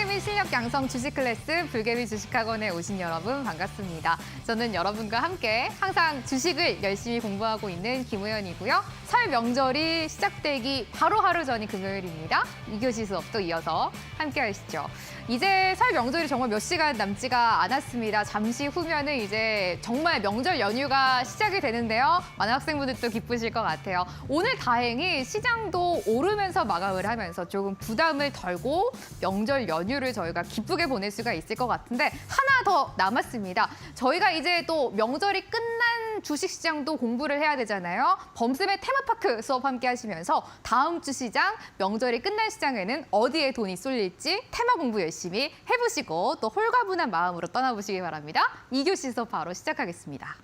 불개미 실력 양성 주식 클래스 불개미 주식학원에 오신 여러분 반갑습니다. 저는 여러분과 함께 항상 주식을 열심히 공부하고 있는 김우연이고요. 설 명절이 시작되기 바로 하루 전이 금요일입니다. 2교시 수업도 이어서 함께 하시죠. 이제 설 명절이 정말 몇 시간 남지가 않았습니다. 잠시 후면은 이제 정말 명절 연휴가 시작이 되는데요. 많은 학생분들도 기쁘실 것 같아요. 오늘 다행히 시장도 오르면서 마감을 하면서 조금 부담을 덜고 명절 연휴를 저희가 기쁘게 보낼 수가 있을 것 같은데 하나 더 남았습니다. 저희가 이제 또 명절이 끝난 주식시장도 공부를 해야 되잖아요. 범쌤의 테마파크 수업 함께 하시면서 다음 주 시장, 명절이 끝난 시장에는 어디에 돈이 쏠릴지 테마 공부 열심히 해보시고 또 홀가분한 마음으로 떠나보시기 바랍니다. 2교시 수업 바로 시작하겠습니다.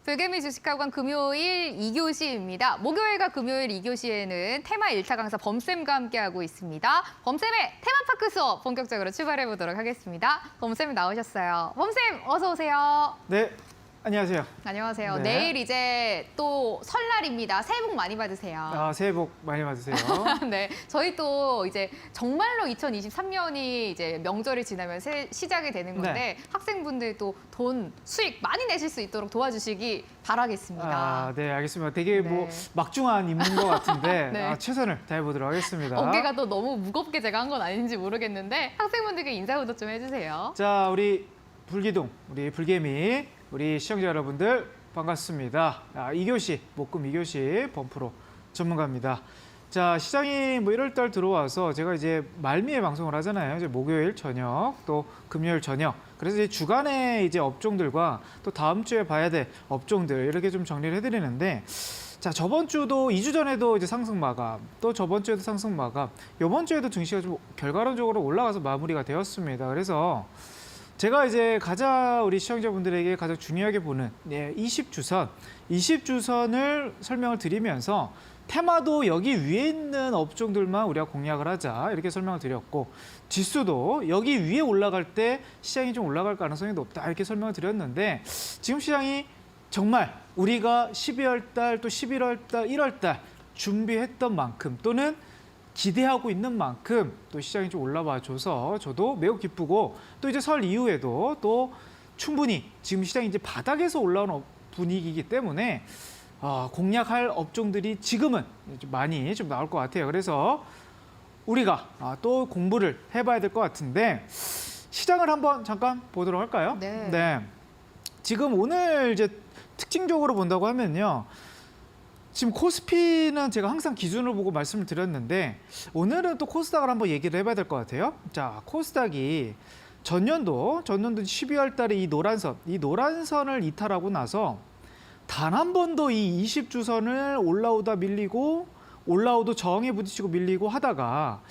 불개미 주식학원 금요일 2교시입니다. 목요일과 금요일 2교시에는 테마 1타 강사 범쌤과 함께하고 있습니다. 범쌤의 테마파크 수업 본격적으로 출발해 보도록 하겠습니다. 범쌤 나오셨어요. 범쌤 어서 오세요. 네, 안녕하세요. 안녕하세요. 네. 내일 이제 또 설날입니다. 새해 복 많이 받으세요. 새해 복 많이 받으세요. 네, 저희 또 이제 정말로 2023년이 이제 명절이 지나면 시작이 되는 건데 네. 학생분들도 돈 수익 많이 내실 수 있도록 도와주시기 바라겠습니다. 네, 알겠습니다. 되게 뭐 네. 막중한 임무인 것 같은데 네. 최선을 다해보도록 하겠습니다. 어깨가 또 너무 무겁게 제가 한 건 아닌지 모르겠는데 학생분들께 인사부터 좀 해주세요. 자, 우리 불기둥, 우리 불개미, 우리 시청자 여러분들 반갑습니다. 2교시, 목금 2교시 범프로 전문가입니다. 자, 시장이 뭐 1월 달 들어와서 제가 이제 말미에 방송을 하잖아요. 이제 목요일 저녁, 또 금요일 저녁. 그래서 이제 주간에 이제 업종들과 또 다음 주에 봐야 될 업종들 이렇게 좀 정리를 해드리는데 자, 저번 주도 2주 전에도 이제 상승 마감, 또 저번 주에도 상승 마감, 이번 주에도 증시가 좀 결과론적으로 올라가서 마무리가 되었습니다. 그래서 제가 이제 가장 우리 시청자분들에게 가장 중요하게 보는 20주선을 설명을 드리면서 테마도 여기 위에 있는 업종들만 우리가 공략을 하자 이렇게 설명을 드렸고 지수도 여기 위에 올라갈 때 시장이 좀 올라갈 가능성이 높다 이렇게 설명을 드렸는데 지금 시장이 정말 우리가 12월 달 또 11월 달, 1월 달 준비했던 만큼 또는 기대하고 있는 만큼 또 시장이 좀 올라와줘서 저도 매우 기쁘고 또 이제 설 이후에도 또 충분히 지금 시장이 이제 바닥에서 올라오는 분위기이기 때문에 공략할 업종들이 지금은 좀 많이 좀 나올 것 같아요. 그래서 우리가 또 공부를 해봐야 될 것 같은데 시장을 한번 잠깐 보도록 할까요? 네. 지금 오늘 이제 특징적으로 본다고 하면요. 지금 코스피는 제가 항상 기준을 보고 말씀을 드렸는데 오늘은 또 코스닥을 한번 얘기를 해봐야 될 것 같아요. 자, 코스닥이 전년도 12월 달에 이 노란선을 이탈하고 나서 단 한 번도 이 20주선을 올라오다 밀리고 올라오도 저항에 부딪히고 밀리고 하다가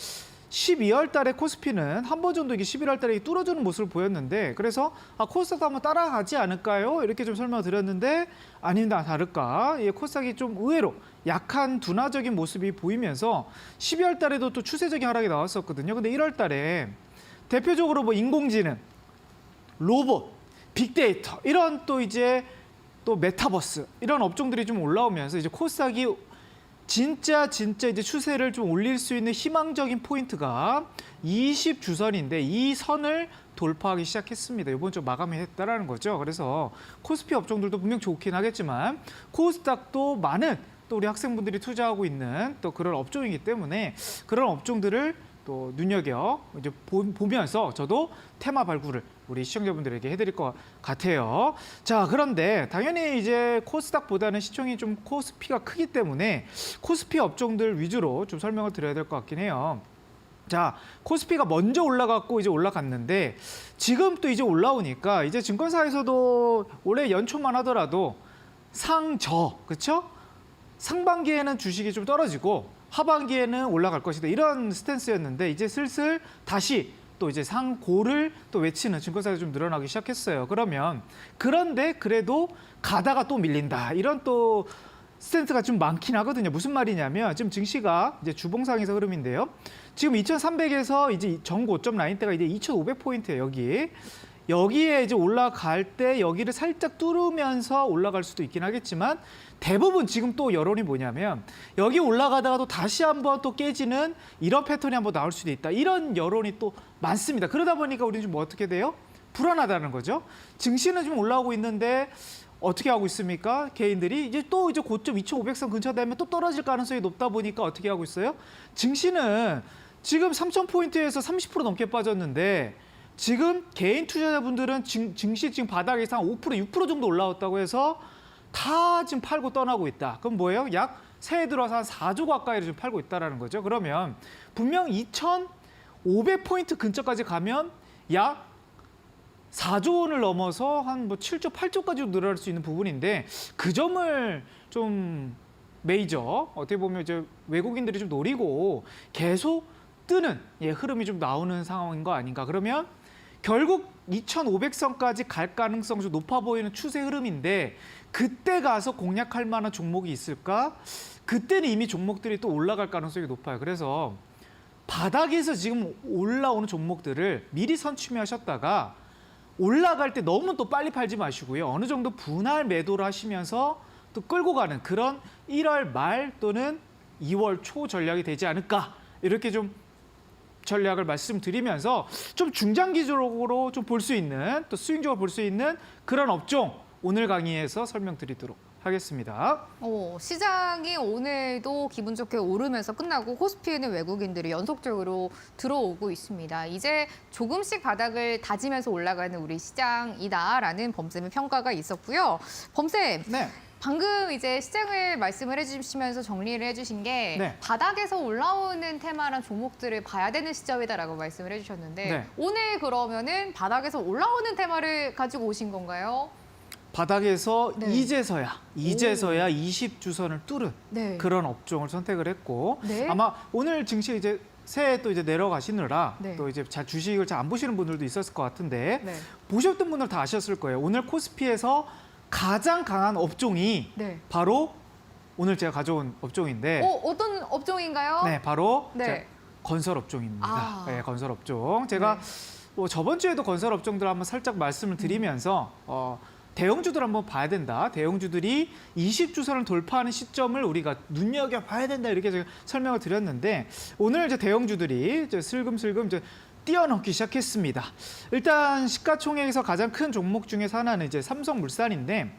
12월 달에 코스피는 한 번 정도 이게 11월 달에 뚫어주는 모습을 보였는데 그래서 코스닥도 한번 따라가지 않을까요? 이렇게 좀 설명을 드렸는데 아니다 다를까 코스닥이 좀 의외로 약한 둔화적인 모습이 보이면서 12월 달에도 또 추세적인 하락이 나왔었거든요. 근데 1월 달에 대표적으로 뭐 인공지능, 로봇, 빅데이터 이런 또 이제 또 메타버스 이런 업종들이 좀 올라오면서 이제 코스닥이 진짜 이제 추세를 좀 올릴 수 있는 희망적인 포인트가 20주선인데 이 선을 돌파하기 시작했습니다. 이번 주 마감이 했다라는 거죠. 그래서 코스피 업종들도 분명 좋긴 하겠지만 코스닥도 많은 또 우리 학생분들이 투자하고 있는 또 그런 업종이기 때문에 그런 업종들을 또 눈여겨 이제 보면서 저도 테마 발굴을 우리 시청자분들에게 해드릴 것 같아요. 자, 그런데 당연히 이제 코스닥보다는 시총이 좀 코스피가 크기 때문에 코스피 업종들 위주로 좀 설명을 드려야 될 것 같긴 해요. 자, 코스피가 먼저 올라갔고 이제 올라갔는데 지금 또 이제 올라오니까 이제 증권사에서도 올해 연초만 하더라도 상저, 그렇죠? 상반기에는 주식이 좀 떨어지고 하반기에는 올라갈 것이다. 이런 스탠스였는데 이제 슬슬 다시 또 이제 상고를 또 외치는 증권사가 좀 늘어나기 시작했어요. 그런데 그래도 가다가 또 밀린다. 이런 또 스탠스가 좀 많긴 하거든요. 무슨 말이냐면 지금 증시가 이제 주봉상에서 흐름인데요. 지금 2,300에서 이제 전고점 라인대가 이제 2,500포인트예요. 여기에 이제 올라갈 때 여기를 살짝 뚫으면서 올라갈 수도 있긴 하겠지만 대부분 지금 또 여론이 뭐냐면 여기 올라가다가도 다시 한번 또 깨지는 이런 패턴이 한번 나올 수도 있다. 이런 여론이 또 많습니다. 그러다 보니까 우리는 좀 어떻게 돼요? 불안하다는 거죠. 증시는 좀 올라오고 있는데 어떻게 하고 있습니까? 개인들이 이제 또 이제 고점 2,500선 근처 되면 또 떨어질 가능성이 높다 보니까 어떻게 하고 있어요? 증시는 지금 3,000포인트에서 30% 넘게 빠졌는데 지금 개인 투자자분들은 증시 지금 바닥에서 한 5%, 6% 정도 올라왔다고 해서 다 지금 팔고 떠나고 있다. 그럼 뭐예요? 약 새해 들어서 한 4조 가까이를 좀 팔고 있다는 거죠. 그러면 분명 2,500포인트 근처까지 가면 약 4조 원을 넘어서 한 뭐 7조, 8조까지 늘어날 수 있는 부분인데 그 점을 좀 메이저 어떻게 보면 이제 외국인들이 좀 노리고 계속 뜨는 흐름이 좀 나오는 상황인 거 아닌가. 그러면 결국 2,500선까지 갈 가능성이 좀 높아 보이는 추세 흐름인데 그때 가서 공략할 만한 종목이 있을까? 그때는 이미 종목들이 또 올라갈 가능성이 높아요. 그래서 바닥에서 지금 올라오는 종목들을 미리 선취하셨다가 올라갈 때 너무 또 빨리 팔지 마시고요. 어느 정도 분할 매도를 하시면서 또 끌고 가는 그런 1월 말 또는 2월 초 전략이 되지 않을까. 이렇게 좀 전략을 말씀드리면서 좀 중장기적으로 좀 볼 수 있는 또 스윙적으로 볼 수 있는 그런 업종 오늘 강의에서 설명드리도록 하겠습니다. 시장이 오늘도 기분 좋게 오르면서 끝나고 코스피에는 외국인들이 연속적으로 들어오고 있습니다. 이제 조금씩 바닥을 다지면서 올라가는 우리 시장이다라는 범쌤의 평가가 있었고요. 범쌤. 네. 방금 이제 시장을 말씀을 해주시면서 정리를 해주신 게 네. 바닥에서 올라오는 테마랑 종목들을 봐야 되는 시점이다라고 말씀을 해주셨는데 네. 오늘 그러면은 바닥에서 올라오는 테마를 가지고 오신 건가요? 바닥에서 네. 이제서야 20주선을 뚫은 네. 그런 업종을 선택을 했고 네. 아마 오늘 증시 이제 새해 또 이제 내려가시느라 네. 또 이제 주식을 잘 안 보시는 분들도 있었을 것 같은데 네. 보셨던 분들 다 아셨을 거예요. 오늘 코스피에서 가장 강한 업종이 네. 바로 오늘 제가 가져온 업종인데 어떤 업종인가요? 네, 바로 네. 건설 업종입니다. 아. 네, 건설 업종. 제가 네. 뭐 저번 주에도 건설 업종들 한번 살짝 말씀을 드리면서 대형주들 한번 봐야 된다. 대형주들이 20주선을 돌파하는 시점을 우리가 눈여겨봐야 된다. 이렇게 제가 설명을 드렸는데 오늘 이제 대형주들이 이제 슬금슬금 이제 뛰어넘기 시작했습니다. 일단 시가총액에서 가장 큰 종목 중에서 하나는 이제 삼성물산인데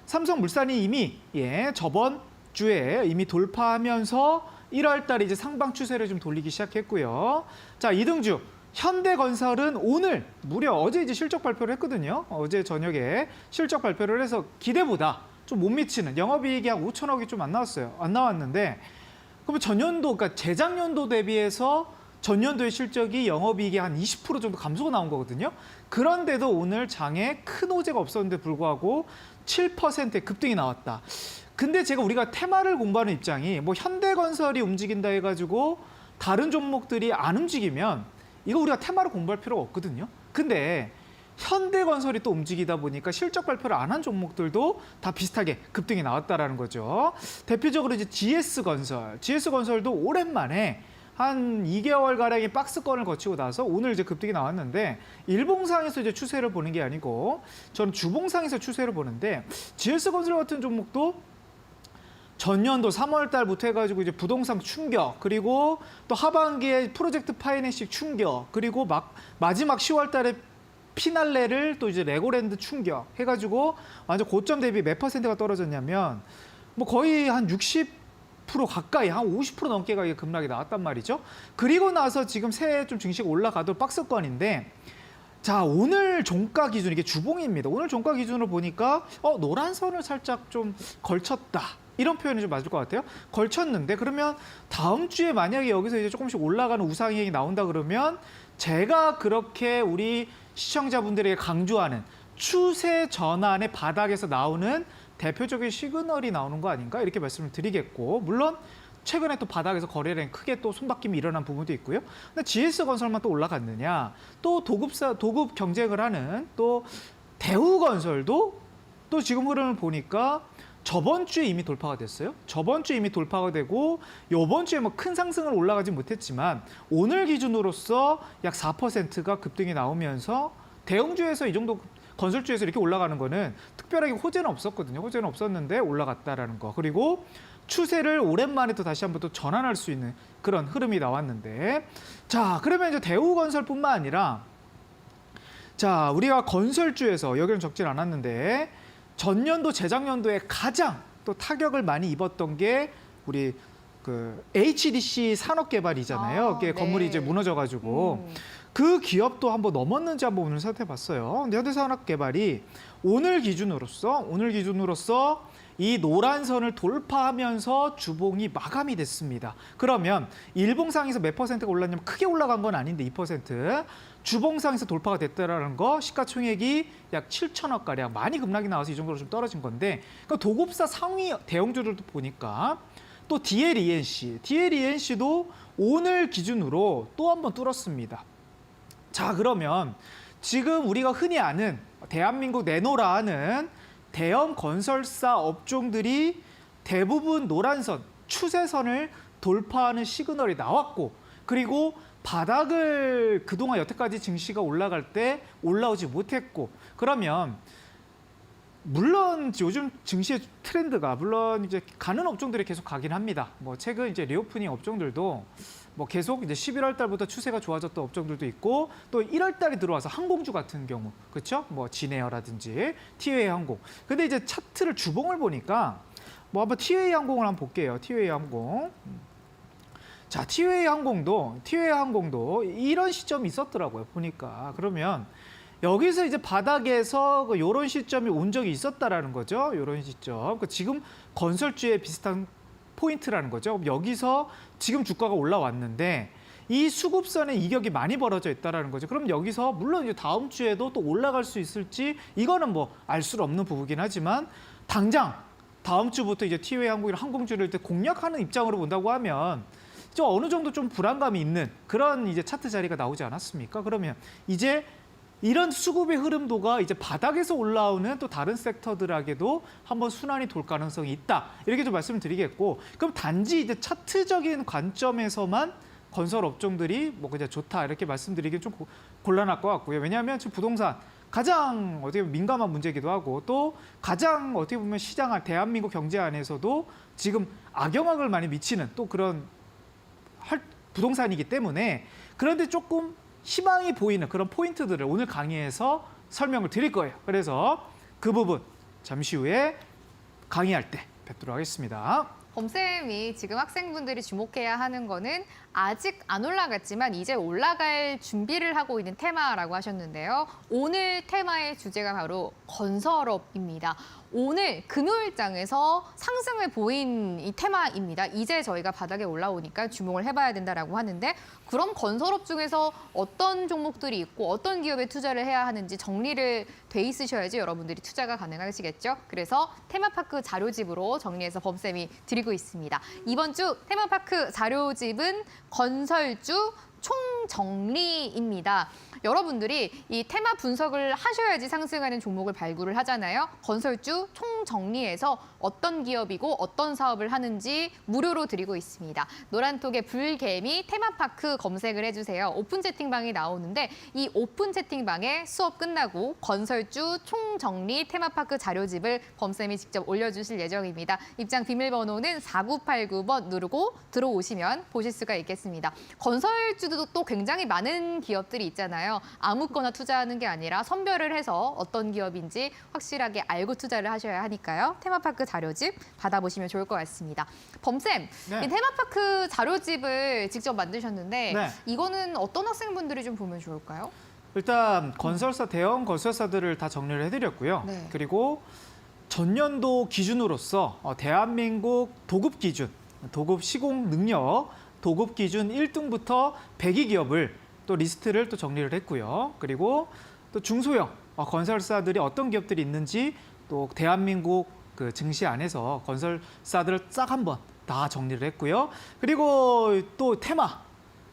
삼성물산이 이미 저번 주에 이미 돌파하면서 1월 달에 이제 상방 추세를 좀 돌리기 시작했고요. 자, 2등주 현대건설은 오늘 무려 어제 이제 실적 발표를 했거든요. 어제 저녁에 실적 발표를 해서 기대보다 좀 못 미치는 영업이익이 한 5천억이 좀 안 나왔어요. 안 나왔는데 그러면 전년도 그러니까 재작년도 대비해서 전년도의 실적이 영업이익이 한 20% 정도 감소가 나온 거거든요. 그런데도 오늘 장에 큰 호재가 없었는데 불구하고 7%의 급등이 나왔다. 근데 우리가 테마를 공부하는 입장이 뭐 현대건설이 움직인다 해가지고 다른 종목들이 안 움직이면 이거 우리가 테마를 공부할 필요가 없거든요. 근데 현대건설이 또 움직이다 보니까 실적 발표를 안 한 종목들도 다 비슷하게 급등이 나왔다라는 거죠. 대표적으로 이제 GS건설도 오랜만에 한 2개월가량의 박스권을 거치고 나서 오늘 이제 급등이 나왔는데 일봉상에서 이제 추세를 보는 게 아니고 저는 주봉상에서 추세를 보는데 GS건설 같은 종목도 전년도 3월 달부터 해가지고 이제 부동산 충격, 그리고 또 하반기에 프로젝트 파이낸싱 충격, 그리고 마지막 10월 달에 피날레를 또 이제 레고랜드 충격 해가지고 완전 고점 대비 몇 퍼센트가 떨어졌냐면 뭐 거의 한 60, 가까이 한 50% 넘게가 이게 급락이 나왔단 말이죠. 그리고 나서 지금 새해 좀 증시가 올라가도 박스권인데 자, 오늘 종가 기준 이게 주봉입니다. 오늘 종가 기준으로 보니까 노란 선을 살짝 좀 걸쳤다. 이런 표현이 좀 맞을 것 같아요. 걸쳤는데 그러면 다음 주에 만약에 여기서 이제 조금씩 올라가는 우상향이 나온다 그러면 제가 그렇게 우리 시청자분들에게 강조하는 추세 전환의 바닥에서 나오는 대표적인 시그널이 나오는 거 아닌가 이렇게 말씀을 드리겠고 물론 최근에 또 바닥에서 거래량이 크게 또 손바뀜이 일어난 부분도 있고요. 근데 GS건설만 또 올라갔느냐? 또 도급 경쟁을 하는 또 대우건설도 또 지금 흐름을 보니까 저번 주에 이미 돌파가 됐어요. 저번 주에 이미 돌파가 되고 이번 주에 뭐 큰 상승을 올라가지 못했지만 오늘 기준으로서 약 4%가 급등이 나오면서 대형주에서 이 정도 건설주에서 이렇게 올라가는 거는 특별하게 호재는 없었거든요. 호재는 없었는데 올라갔다라는 거. 그리고 추세를 오랜만에 또 다시 한번 또 전환할 수 있는 그런 흐름이 나왔는데 자, 그러면 이제 대우건설뿐만 아니라 자, 우리가 건설주에서 여기는 적진 않았는데 전년도 재작년도에 가장 또 타격을 많이 입었던 게 우리 그 HDC 산업개발이잖아요. 이게 네. 건물이 이제 무너져가지고 그 기업도 한번 넘었는지 한번 오늘 살펴봤어요. 근데 현대산업개발이 오늘 기준으로서 이 노란 선을 돌파하면서 주봉이 마감이 됐습니다. 그러면 일봉상에서 몇 %가 올랐냐면 크게 올라간 건 아닌데 2%. 주봉상에서 돌파가 됐다라는 거 시가총액이 약 7천억 가량 많이 급락이 나와서 이 정도로 좀 떨어진 건데 그러니까 도급사 상위 대형주들도 보니까 또 DLENC도 오늘 기준으로 또 한 번 뚫었습니다. 자, 그러면 지금 우리가 흔히 아는 대한민국 내노라 하는 대형 건설사 업종들이 대부분 노란선, 추세선을 돌파하는 시그널이 나왔고 그리고 바닥을 그동안 여태까지 증시가 올라갈 때 올라오지 못했고 그러면 물론 요즘 증시의 트렌드가 물론 이제 가는 업종들이 계속 가긴 합니다. 뭐 최근 이제 리오프닝 업종들도 뭐 계속 이제 11월 달부터 추세가 좋아졌던 업종들도 있고 또 1월 달에 들어와서 항공주 같은 경우 그렇죠? 뭐 진에어라든지 티웨이 항공. 근데 이제 차트를 주봉을 보니까 뭐 한번 티웨이 항공을 한번 볼게요. 티웨이 항공. 자, 티웨이 항공도 이런 시점이 있었더라고요. 보니까. 그러면 여기서 이제 바닥에서 이런 시점이 온 적이 있었다라는 거죠. 이런 시점. 지금 건설주에 비슷한 포인트라는 거죠. 여기서 지금 주가가 올라왔는데 이 수급선에 이격이 많이 벌어져 있다라는 거죠. 그럼 여기서 물론 이제 다음 주에도 또 올라갈 수 있을지 이거는 뭐 알 수 없는 부분이긴 하지만 당장 다음 주부터 이제 티웨이 항공이나 항공주를 공략하는 입장으로 본다고 하면 좀 어느 정도 좀 불안감이 있는 그런 이제 차트 자리가 나오지 않았습니까? 그러면 이제 이런 수급의 흐름도가 이제 바닥에서 올라오는 또 다른 섹터들에게도 한번 순환이 돌 가능성이 있다. 이렇게 좀 말씀을 드리겠고, 그럼 단지 이제 차트적인 관점에서만 건설 업종들이 뭐 그냥 좋다 이렇게 말씀드리긴 좀 곤란할 것 같고요. 왜냐하면 지금 부동산 가장 어떻게 보면 민감한 문제이기도 하고 또 가장 어떻게 보면 시장 대한민국 경제 안에서도 지금 악영향을 많이 미치는 또 그런 부동산이기 때문에 그런데 조금 희망이 보이는 그런 포인트들을 오늘 강의에서 설명을 드릴 거예요. 그래서 그 부분 잠시 후에 강의할 때 뵙도록 하겠습니다. 범쌤이 지금 학생분들이 주목해야 하는 거는 아직 안 올라갔지만 이제 올라갈 준비를 하고 있는 테마라고 하셨는데요. 오늘 테마의 주제가 바로 건설업입니다. 오늘 금요일장에서 상승을 보인 이 테마입니다. 이제 저희가 바닥에 올라오니까 주목을 해봐야 된다라고 하는데 그럼 건설업 중에서 어떤 종목들이 있고 어떤 기업에 투자를 해야 하는지 정리를 돼 있으셔야지 여러분들이 투자가 가능하시겠죠. 그래서 테마파크 자료집으로 정리해서 범쌤이 드리고 있습니다. 이번 주 테마파크 자료집은 건설주 총정리입니다. 여러분들이 이 테마 분석을 하셔야지 상승하는 종목을 발굴을 하잖아요. 건설주 총정리해서 어떤 기업이고 어떤 사업을 하는지 무료로 드리고 있습니다. 노란톡에 불개미 테마파크 검색을 해주세요. 오픈 채팅방이 나오는데 이 오픈 채팅방에 수업 끝나고 건설주 총정리 테마파크 자료집을 범쌤이 직접 올려주실 예정입니다. 입장 비밀번호는 4989번 누르고 들어오시면 보실 수가 있겠습니다. 건설주 주도 또 굉장히 많은 기업들이 있잖아요. 아무거나 투자하는 게 아니라 선별을 해서 어떤 기업인지 확실하게 알고 투자를 하셔야 하니까요. 테마파크 자료집 받아보시면 좋을 것 같습니다. 범쌤, 네. 이 테마파크 자료집을 직접 만드셨는데 네. 이거는 어떤 학생분들이 좀 보면 좋을까요? 일단 건설사 대형 건설사들을 다 정리를 해드렸고요. 네. 그리고 전년도 기준으로서 대한민국 도급 기준, 도급 시공 능력, 도급 기준 1등부터 100위 기업을 또 리스트를 또 정리를 했고요. 그리고 또 중소형 건설사들이 어떤 기업들이 있는지 또 대한민국 그 증시 안에서 건설사들을 싹 한번 다 정리를 했고요. 그리고 또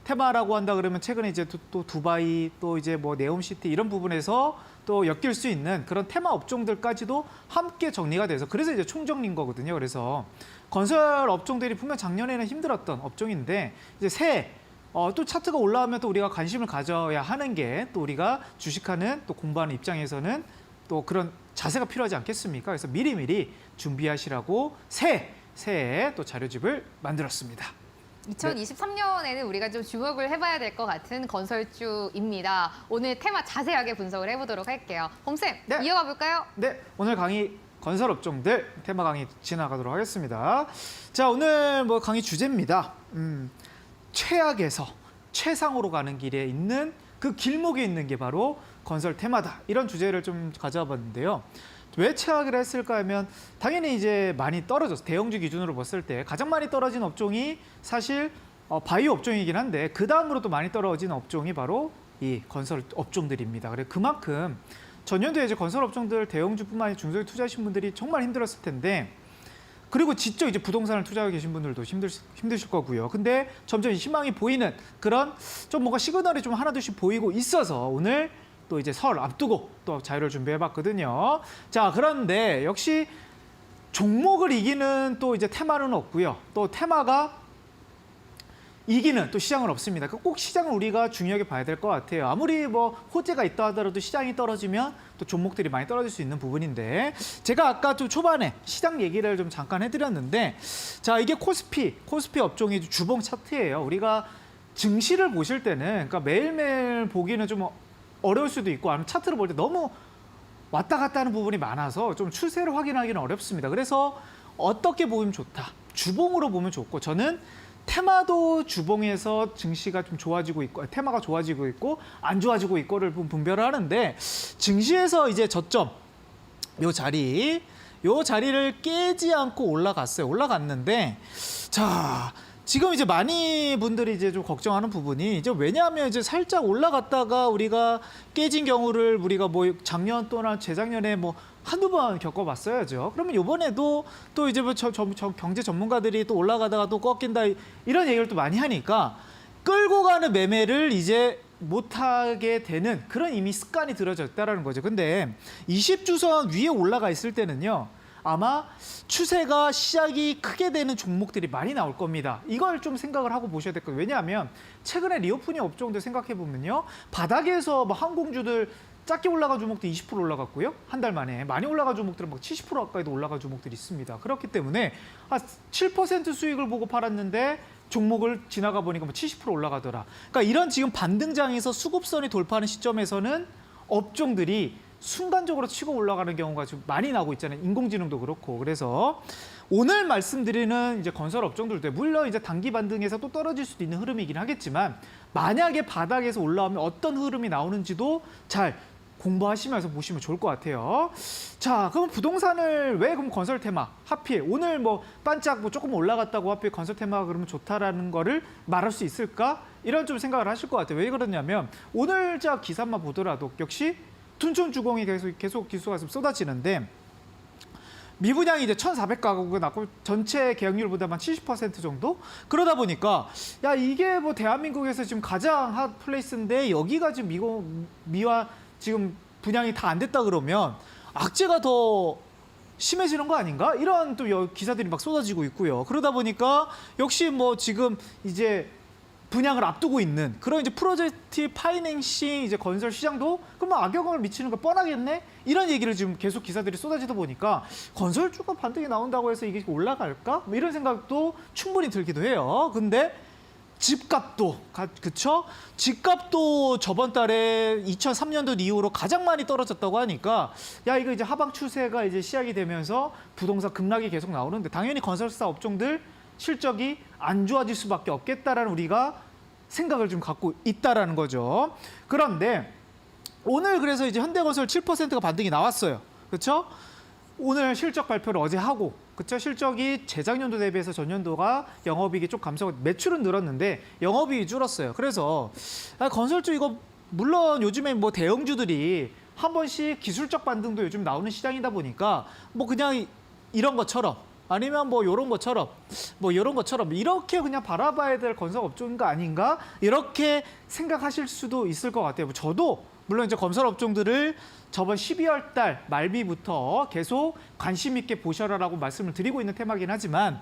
테마라고 한다 그러면 최근에 이제 또 두바이 또 이제 뭐 네옴시티 이런 부분에서 또 엮일 수 있는 그런 테마 업종들까지도 함께 정리가 돼서 그래서 이제 총정리인 거거든요. 그래서 건설 업종들이 분명 작년에는 힘들었던 업종인데 이제 새해 또 차트가 올라오면 또 우리가 관심을 가져야 하는 게 또 우리가 주식하는 또 공부하는 입장에서는 또 그런 자세가 필요하지 않겠습니까? 그래서 미리미리 준비하시라고 새해에 또 자료집을 만들었습니다. 2023년에는 우리가 좀 주목을 해봐야 될 것 같은 건설주입니다. 오늘 테마 자세하게 분석을 해보도록 할게요. 범쌤, 네. 이어가 볼까요? 네, 오늘 강의 건설 업종들 테마 강의 지나가도록 하겠습니다. 자, 오늘 뭐 강의 주제입니다. 최악에서 최상으로 가는 길에 있는 그 길목에 있는 게 바로 건설 테마다. 이런 주제를 좀 가져와 봤는데요. 왜 최악이라 했을까 하면 당연히 이제 많이 떨어져서 대형주 기준으로 봤을 때 가장 많이 떨어진 업종이 사실 바이오 업종이긴 한데 그 다음으로 또 많이 떨어진 업종이 바로 이 건설 업종들입니다. 그래 그만큼 전년도에 이제 건설 업종들 대형주뿐만 아니라 중소에 투자하신 분들이 정말 힘들었을 텐데 그리고 직접 이제 부동산을 투자하고 계신 분들도 힘드실 거고요. 근데 점점 희망이 보이는 그런 좀 뭔가 시그널이 좀 하나둘씩 보이고 있어서 오늘 또 이제 설 앞두고 또 자료를 준비해봤거든요. 자, 그런데 역시 종목을 이기는 또 이제 테마는 없고요. 또 테마가 이기는 또 시장은 없습니다. 꼭 시장을 우리가 중요하게 봐야 될 것 같아요. 아무리 뭐 호재가 있다 하더라도 시장이 떨어지면 또 종목들이 많이 떨어질 수 있는 부분인데 제가 아까 좀 초반에 시장 얘기를 좀 잠깐 해드렸는데 자, 이게 코스피 업종의 주봉 차트예요. 우리가 증시를 보실 때는 그러니까 매일매일 보기는 좀 어려울 수도 있고 아니면 차트를 볼 때 너무 왔다 갔다 하는 부분이 많아서 좀 추세를 확인하기는 어렵습니다. 그래서 어떻게 보면 좋다. 주봉으로 보면 좋고 저는 테마도 주봉에서 증시가 좀 좋아지고 있고 테마가 좋아지고 있고 안 좋아지고 있고를 분별을 하는데 증시에서 이제 저점 요 자리를 깨지 않고 올라갔는데 자 지금 이제 많이 분들이 이제 좀 걱정하는 부분이 이제 왜냐하면 이제 살짝 올라갔다가 우리가 깨진 경우를 우리가 뭐 작년 또는 재작년에 뭐 한두 번 겪어봤어야죠. 그러면 이번에도 또 이제 뭐 경제 전문가들이 또 올라가다가 또 꺾인다 이런 얘기를 또 많이 하니까 끌고 가는 매매를 이제 못하게 되는 그런 이미 습관이 들어졌다라는 거죠. 근데 20주선 위에 올라가 있을 때는요. 아마 추세가 시작이 크게 되는 종목들이 많이 나올 겁니다. 이걸 좀 생각을 하고 보셔야 될 거예요. 왜냐하면 최근에 리오프닝 업종들 생각해 보면요. 바닥에서 뭐 항공주들 작게 올라간 종목도 20% 올라갔고요. 한 달 만에 많이 올라간 종목들은 막 70% 가까이도 올라간 종목들이 있습니다. 그렇기 때문에 7% 수익을 보고 팔았는데 종목을 지나가 보니까 뭐 70% 올라가더라. 그러니까 이런 지금 반등장에서 수급선이 돌파하는 시점에서는 업종들이 순간적으로 치고 올라가는 경우가 좀 많이 나오고 있잖아요. 인공지능도 그렇고. 그래서 오늘 말씀드리는 이제 건설 업종들도 물론 이제 단기 반등에서 또 떨어질 수도 있는 흐름이긴 하겠지만 만약에 바닥에서 올라오면 어떤 흐름이 나오는지도 잘 공부하시면서 보시면 좋을 것 같아요. 자, 그럼 부동산을 왜 그럼 건설 테마 하필 오늘 뭐 반짝 뭐 조금 올라갔다고 하필 건설 테마가 그러면 좋다라는 거를 말할 수 있을까? 이런 좀 생각을 하실 것 같아요. 왜 그러냐면 오늘자 기사만 보더라도 역시 둔촌 주공이 계속 기수가 쏟아지는데 미분양이 이제 1,400가구가 났고 전체 계약률보다만 70% 정도? 그러다 보니까 야 이게 뭐 대한민국에서 지금 가장 핫 플레이스인데 여기가 지금 미화 지금 분양이 다 안 됐다 그러면 악재가 더 심해지는 거 아닌가? 이런 또 기사들이 막 쏟아지고 있고요. 그러다 보니까 역시 뭐 지금 이제 분양을 앞두고 있는 그런 이제 프로젝트 파이낸싱 이제 건설 시장도 그럼 악영향을 미치는 거 뻔하겠네? 이런 얘기를 지금 계속 기사들이 쏟아지다 보니까 건설주가 반등이 나온다고 해서 이게 올라갈까? 뭐 이런 생각도 충분히 들기도 해요. 근데 집값도 그쵸? 집값도 저번 달에 2003년도 이후로 가장 많이 떨어졌다고 하니까 야 이거 이제 하방 추세가 이제 시작이 되면서 부동산 급락이 계속 나오는데 당연히 건설사 업종들 실적이 안 좋아질 수밖에 없겠다라는 우리가 생각을 좀 갖고 있다라는 거죠. 그런데 오늘 그래서 이제 현대건설 7%가 반등이 나왔어요. 그렇죠? 오늘 실적 발표를 어제 하고 그렇죠? 실적이 재작년도 대비해서 전년도가 영업이익이 좀 감소하고 매출은 늘었는데 영업이익이 줄었어요. 그래서 건설주 이거 물론 요즘에 뭐 대형주들이 한 번씩 기술적 반등도 요즘 나오는 시장이다 보니까 뭐 그냥 이런 것처럼 아니면 뭐 이런 것처럼 뭐 이런 것처럼 이렇게 그냥 바라봐야 될 건설 업종인가 아닌가 이렇게 생각하실 수도 있을 것 같아요. 저도 물론 이제 건설 업종들을 저번 12월 달 말비부터 계속 관심 있게 보셔라라고 말씀을 드리고 있는 테마긴 하지만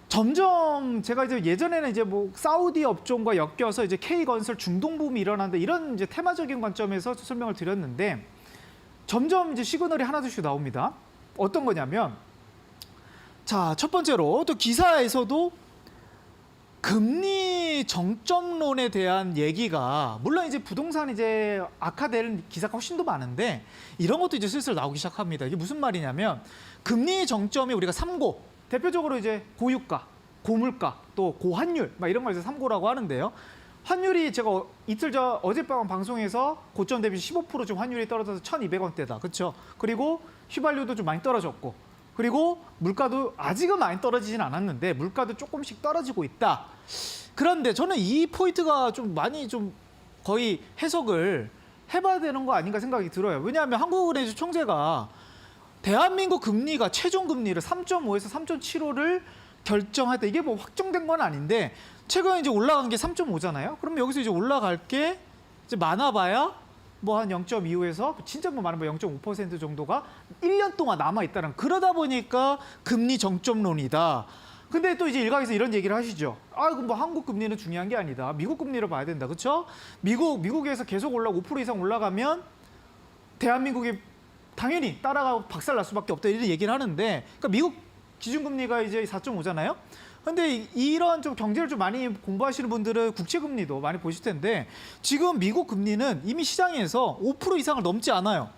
점점 제가 이제 예전에는 이제 뭐 사우디 업종과 엮여서 이제 K건설 중동 붐이 일어난다 이런 이제 테마적인 관점에서 설명을 드렸는데 점점 이제 시그널이 하나둘씩 나옵니다. 어떤 거냐면 자, 첫 번째로 또 기사에서도 금리 정점론에 대한 얘기가 물론 이제 부동산 이제 악화되는 기사가 훨씬 더 많은데 이런 것도 이제 슬슬 나오기 시작합니다. 이게 무슨 말이냐면 금리 정점이 우리가 3고 대표적으로 이제 고유가, 고물가, 또 고환율 막 이런 걸 이제 3고라고 하는데요. 환율이 제가 이틀 전 어젯밤 방송에서 고점 대비 15% 좀 환율이 떨어져서 1,200원대다. 그렇죠? 그리고 휘발유도 좀 많이 떨어졌고 그리고 물가도 아직은 많이 떨어지진 않았는데 물가도 조금씩 떨어지고 있다. 그런데 저는 이 포인트가 좀 많이 좀 거의 해석을 해봐야 되는 거 아닌가 생각이 들어요. 왜냐하면 한국은행 총재가 대한민국 금리가 최종 금리를 3.5에서 3.75를 결정할 때 이게 뭐 확정된 건 아닌데 최근에 이제 올라간 게 3.5잖아요. 그럼 여기서 이제 올라갈 게 이제 많아봐야 뭐 한 0.25에서 진짜 뭐 많으면 0.5% 정도가 1년 동안 남아 있다는 그러다 보니까 금리 정점론이다. 근데 또 이제 일각에서 이런 얘기를 하시죠. 아, 그럼 뭐 한국 금리는 중요한 게 아니다. 미국 금리를 봐야 된다. 그렇죠? 미국에서 계속 5% 이상 올라가면 대한민국이 당연히 따라가고 박살 날 수밖에 없다. 이런 얘기를 하는데 그러니까 미국 기준금리가 이제 4.5잖아요. 근데 이런 좀 경제를 좀 많이 공부하시는 분들은 국채금리도 많이 보실 텐데 지금 미국 금리는 이미 시장에서 5% 이상을 넘지 않아요.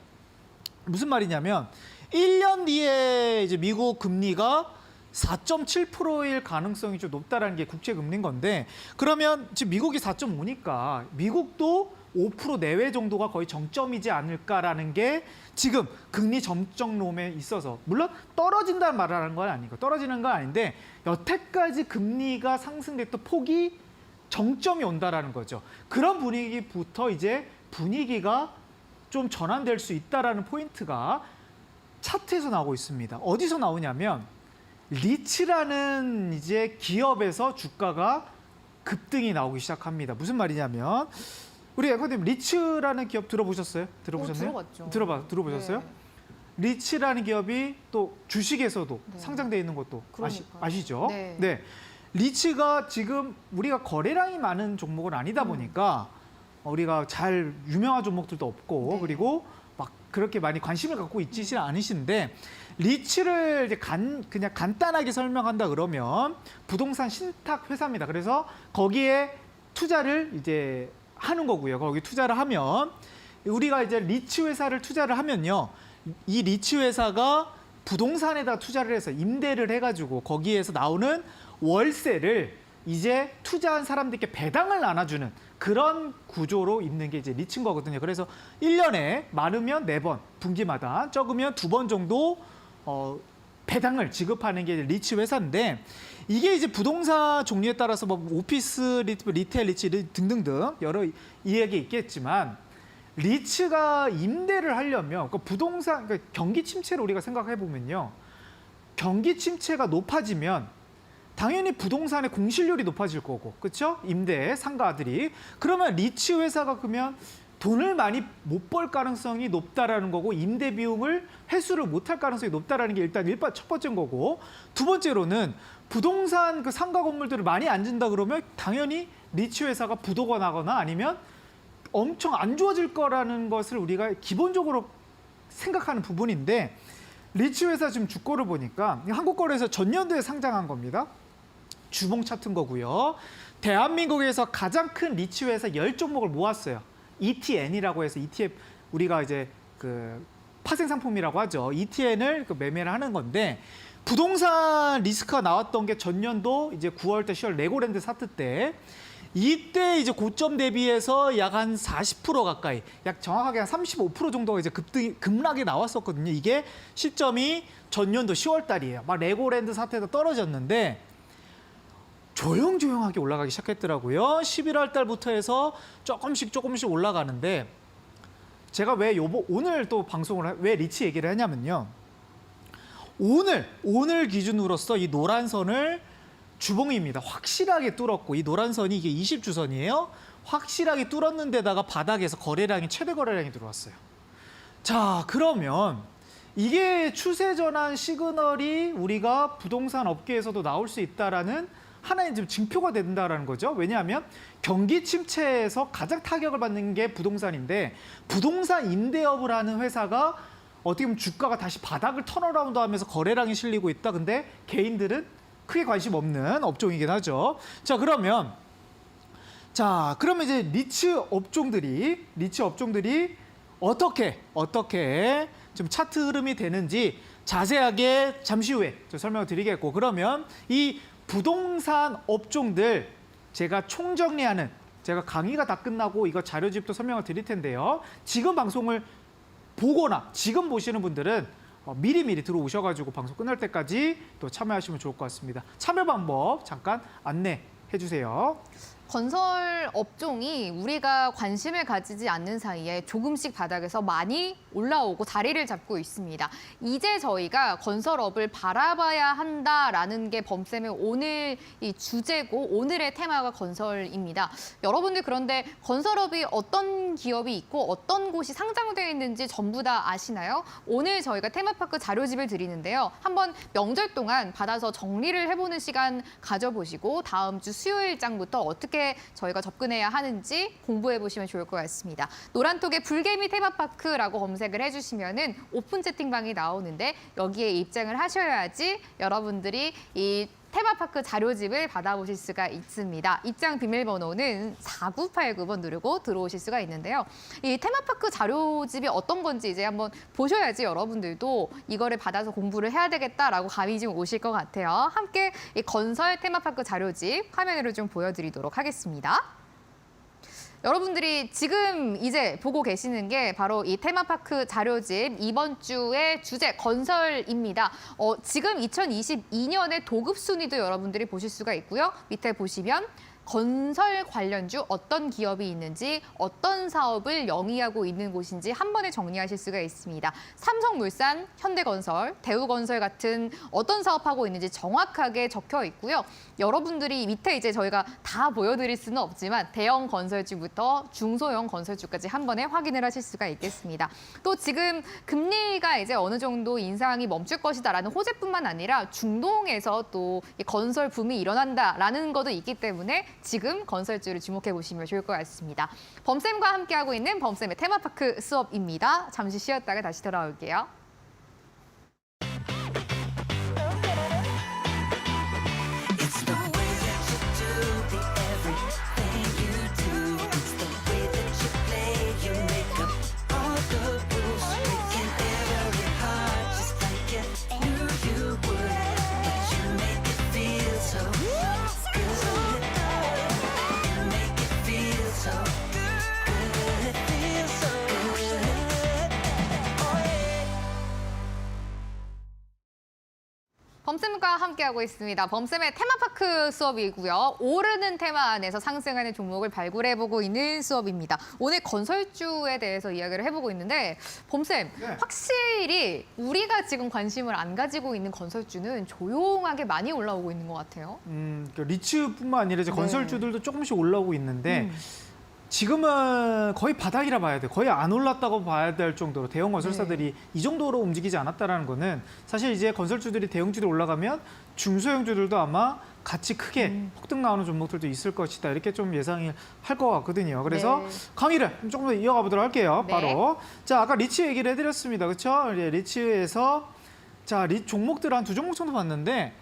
무슨 말이냐면 1년 뒤에 이제 미국 금리가 4.7%일 가능성이 좀 높다라는 게 국채금리인 건데 그러면 지금 미국이 4.5니까 미국도 5% 내외 정도가 거의 정점이지 않을까라는 게 지금 금리 정점론에 있어서 물론 떨어진다는 말을 하는 건 아니고 떨어지는 건 아닌데 여태까지 금리가 상승됐던 폭이 정점이 온다라는 거죠. 그런 분위기부터 이제 분위기가 좀 전환될 수 있다라는 포인트가 차트에서 나오고 있습니다. 어디서 나오냐면 리츠라는 이제 기업에서 주가가 급등이 나오기 시작합니다. 무슨 말이냐면 우리 앵커님 리츠라는 기업 들어보셨어요? 들어보셨나요? 들어봤죠. 들어보셨어요? 네. 리츠라는 기업이 또 주식에서도 네. 상장되어 있는 것도 그러니까요. 아시죠? 네. 리츠가 지금 우리가 거래량이 많은 종목은 아니다 보니까 우리가 잘 유명한 종목들도 없고 네. 그리고 막 그렇게 많이 관심을 갖고 있지는 않으신데 리츠를 이제 그냥 간단하게 설명한다 그러면 부동산 신탁 회사입니다. 그래서 거기에 투자를 이제 하는 거고요. 거기 투자를 하면 우리가 이제 리츠 회사를 투자를 하면요. 이 리츠 회사가 부동산에다 투자를 해서 임대를 해가지고 거기에서 나오는 월세를 이제 투자한 사람들께 배당을 나눠주는 그런 구조로 있는 게 이제 리츠인 거거든요. 그래서 1년에 많으면 4번, 분기마다 적으면 2번 정도 배당을 지급하는 게 리츠 회사인데 이게 이제 부동산 종류에 따라서 뭐 오피스, 리테일 리츠 등등등 여러 이야기 있겠지만 리츠가 임대를 하려면 그 부동산 그러니까 경기 침체를 우리가 생각해 보면요. 경기 침체가 높아지면 당연히 부동산의 공실률이 높아질 거고, 그렇죠? 임대 상가들이 그러면 리츠 회사가 그러면 돈을 많이 못 벌 가능성이 높다라는 거고 임대 비용을 회수를 못할 가능성이 높다라는 게 일단 첫 번째인 거고 두 번째로는 부동산 그 상가 건물들을 많이 안 준다 그러면 당연히 리츠 회사가 부도가 나거나 아니면 엄청 안 좋아질 거라는 것을 우리가 기본적으로 생각하는 부분인데 리츠 회사 지금 주가를 보니까 한국거래에서 전년도에 상장한 겁니다. 주봉 차트인 거고요. 대한민국에서 가장 큰 리츠 회사 10종목을 모았어요. ETN이라고 해서 ETF 우리가 이제 그 파생 상품이라고 하죠. ETN을 매매를 하는 건데 부동산 리스크가 나왔던 게 전년도 이제 9월 때 10월 레고랜드 사태 때 이때 이제 고점 대비해서 약 한 40% 가까이, 약 정확하게 한 35% 정도가 이제 급락이 나왔었거든요. 이게 시점이 전년도 10월 달이에요. 막 레고랜드 사태도 떨어졌는데 조용조용하게 올라가기 시작했더라고요. 11월 달부터 해서 조금씩 올라가는데 제가 왜 오늘 또 방송을 왜 리츠 얘기를 하냐면요. 오늘 기준으로서 이 노란 선을 주봉입니다. 확실하게 뚫었고 이 노란 선이 이게 20주선이에요. 확실하게 뚫었는 데다가 바닥에서 거래량이 최대 거래량이 들어왔어요. 자, 그러면 이게 추세 전환 시그널이 우리가 부동산 업계에서도 나올 수 있다라는 하나의 지금 징표가 된다라는 거죠. 왜냐하면 경기 침체에서 가장 타격을 받는 게 부동산인데 부동산 임대업을 하는 회사가 어떻게 보면 주가가 다시 바닥을 턴어라운드 하면서 거래량이 실리고 있다. 근데 개인들은 크게 관심 없는 업종이긴 하죠. 자, 그러면 이제 리츠 업종들이 어떻게 좀 차트 흐름이 되는지 자세하게 잠시 후에 설명을 드리겠고, 그러면 이 부동산 업종들 제가 총정리하는, 제가 강의가 다 끝나고 이거 자료집도 설명을 드릴 텐데요. 지금 방송을 보거나 지금 보시는 분들은 미리미리 들어오셔가지고 방송 끝날 때까지 또 참여하시면 좋을 것 같습니다. 참여 방법 잠깐 안내해 주세요. 건설 업종이 우리가 관심을 가지지 않는 사이에 조금씩 바닥에서 많이 올라오고 자리를 잡고 있습니다. 이제 저희가 건설업을 바라봐야 한다라는 게 범쌤의 오늘 이 주제고 오늘의 테마가 건설입니다. 여러분들 그런데 건설업이 어떤 기업이 있고 어떤 곳이 상장되어 있는지 전부 다 아시나요? 오늘 저희가 테마파크 자료집을 드리는데요. 한번 명절 동안 받아서 정리를 해보는 시간 가져보시고 다음 주 수요일장부터 어떻게 저희가 접근해야 하는지 공부해 보시면 좋을 것 같습니다. 노란톡에 불개미 테마파크라고 검색을 해주시면은 오픈 채팅방이 나오는데 여기에 입장을 하셔야지 여러분들이 이 테마파크 자료집을 받아보실 수가 있습니다. 입장 비밀번호는 4989번 누르고 들어오실 수가 있는데요. 이 테마파크 자료집이 어떤 건지 이제 한번 보셔야지 여러분들도 이거를 받아서 공부를 해야 되겠다라고 감이 좀 오실 것 같아요. 함께 이 건설 테마파크 자료집 화면으로 좀 보여드리도록 하겠습니다. 여러분들이 지금 이제 보고 계시는 게 바로 이 테마파크 자료집 이번 주의 주제 건설입니다. 지금 2022년의 도급 순위도 여러분들이 보실 수가 있고요. 밑에 보시면 건설 관련주 어떤 기업이 있는지 어떤 사업을 영위하고 있는 곳인지 한 번에 정리하실 수가 있습니다. 삼성물산, 현대건설, 대우건설 같은 어떤 사업하고 있는지 정확하게 적혀 있고요. 여러분들이 밑에 이제 저희가 다 보여드릴 수는 없지만 대형 건설주부터 중소형 건설주까지 한 번에 확인을 하실 수가 있겠습니다. 또 지금 금리가 이제 어느 정도 인상이 멈출 것이다라는 호재뿐만 아니라 중동에서 또 건설 붐이 일어난다라는 것도 있기 때문에 지금 건설주를 주목해 보시면 좋을 것 같습니다. 범쌤과 함께하고 있는 범쌤의 테마파크 수업입니다. 잠시 쉬었다가 다시 돌아올게요. 범쌤과 함께하고 있습니다. 범쌤의 테마파크 수업이고요. 오르는 테마 안에서 상승하는 종목을 발굴해보고 있는 수업입니다. 오늘 건설주에 대해서 이야기를 해보고 있는데 범쌤, 네. 확실히 우리가 지금 관심을 안 가지고 있는 건설주는 조용하게 많이 올라오고 있는 것 같아요. 리츠뿐만 아니라 이제 건설주들도 조금씩 올라오고 있는데 지금은 거의 바닥이라 봐야 돼. 거의 안 올랐다고 봐야 될 정도로 대형 건설사들이 이 정도로 움직이지 않았다라는 거는 사실 이제 건설주들이 대형주들 올라가면 중소형주들도 아마 같이 크게 폭등 나오는 종목들도 있을 것이다. 이렇게 좀 예상을 할 것 같거든요. 그래서 강의를 조금 더 이어가 보도록 할게요. 바로. 자, 아까 리츠 얘기를 해드렸습니다. 그렇죠? 리츠에서 자, 종목들 한 두 종목 정도 봤는데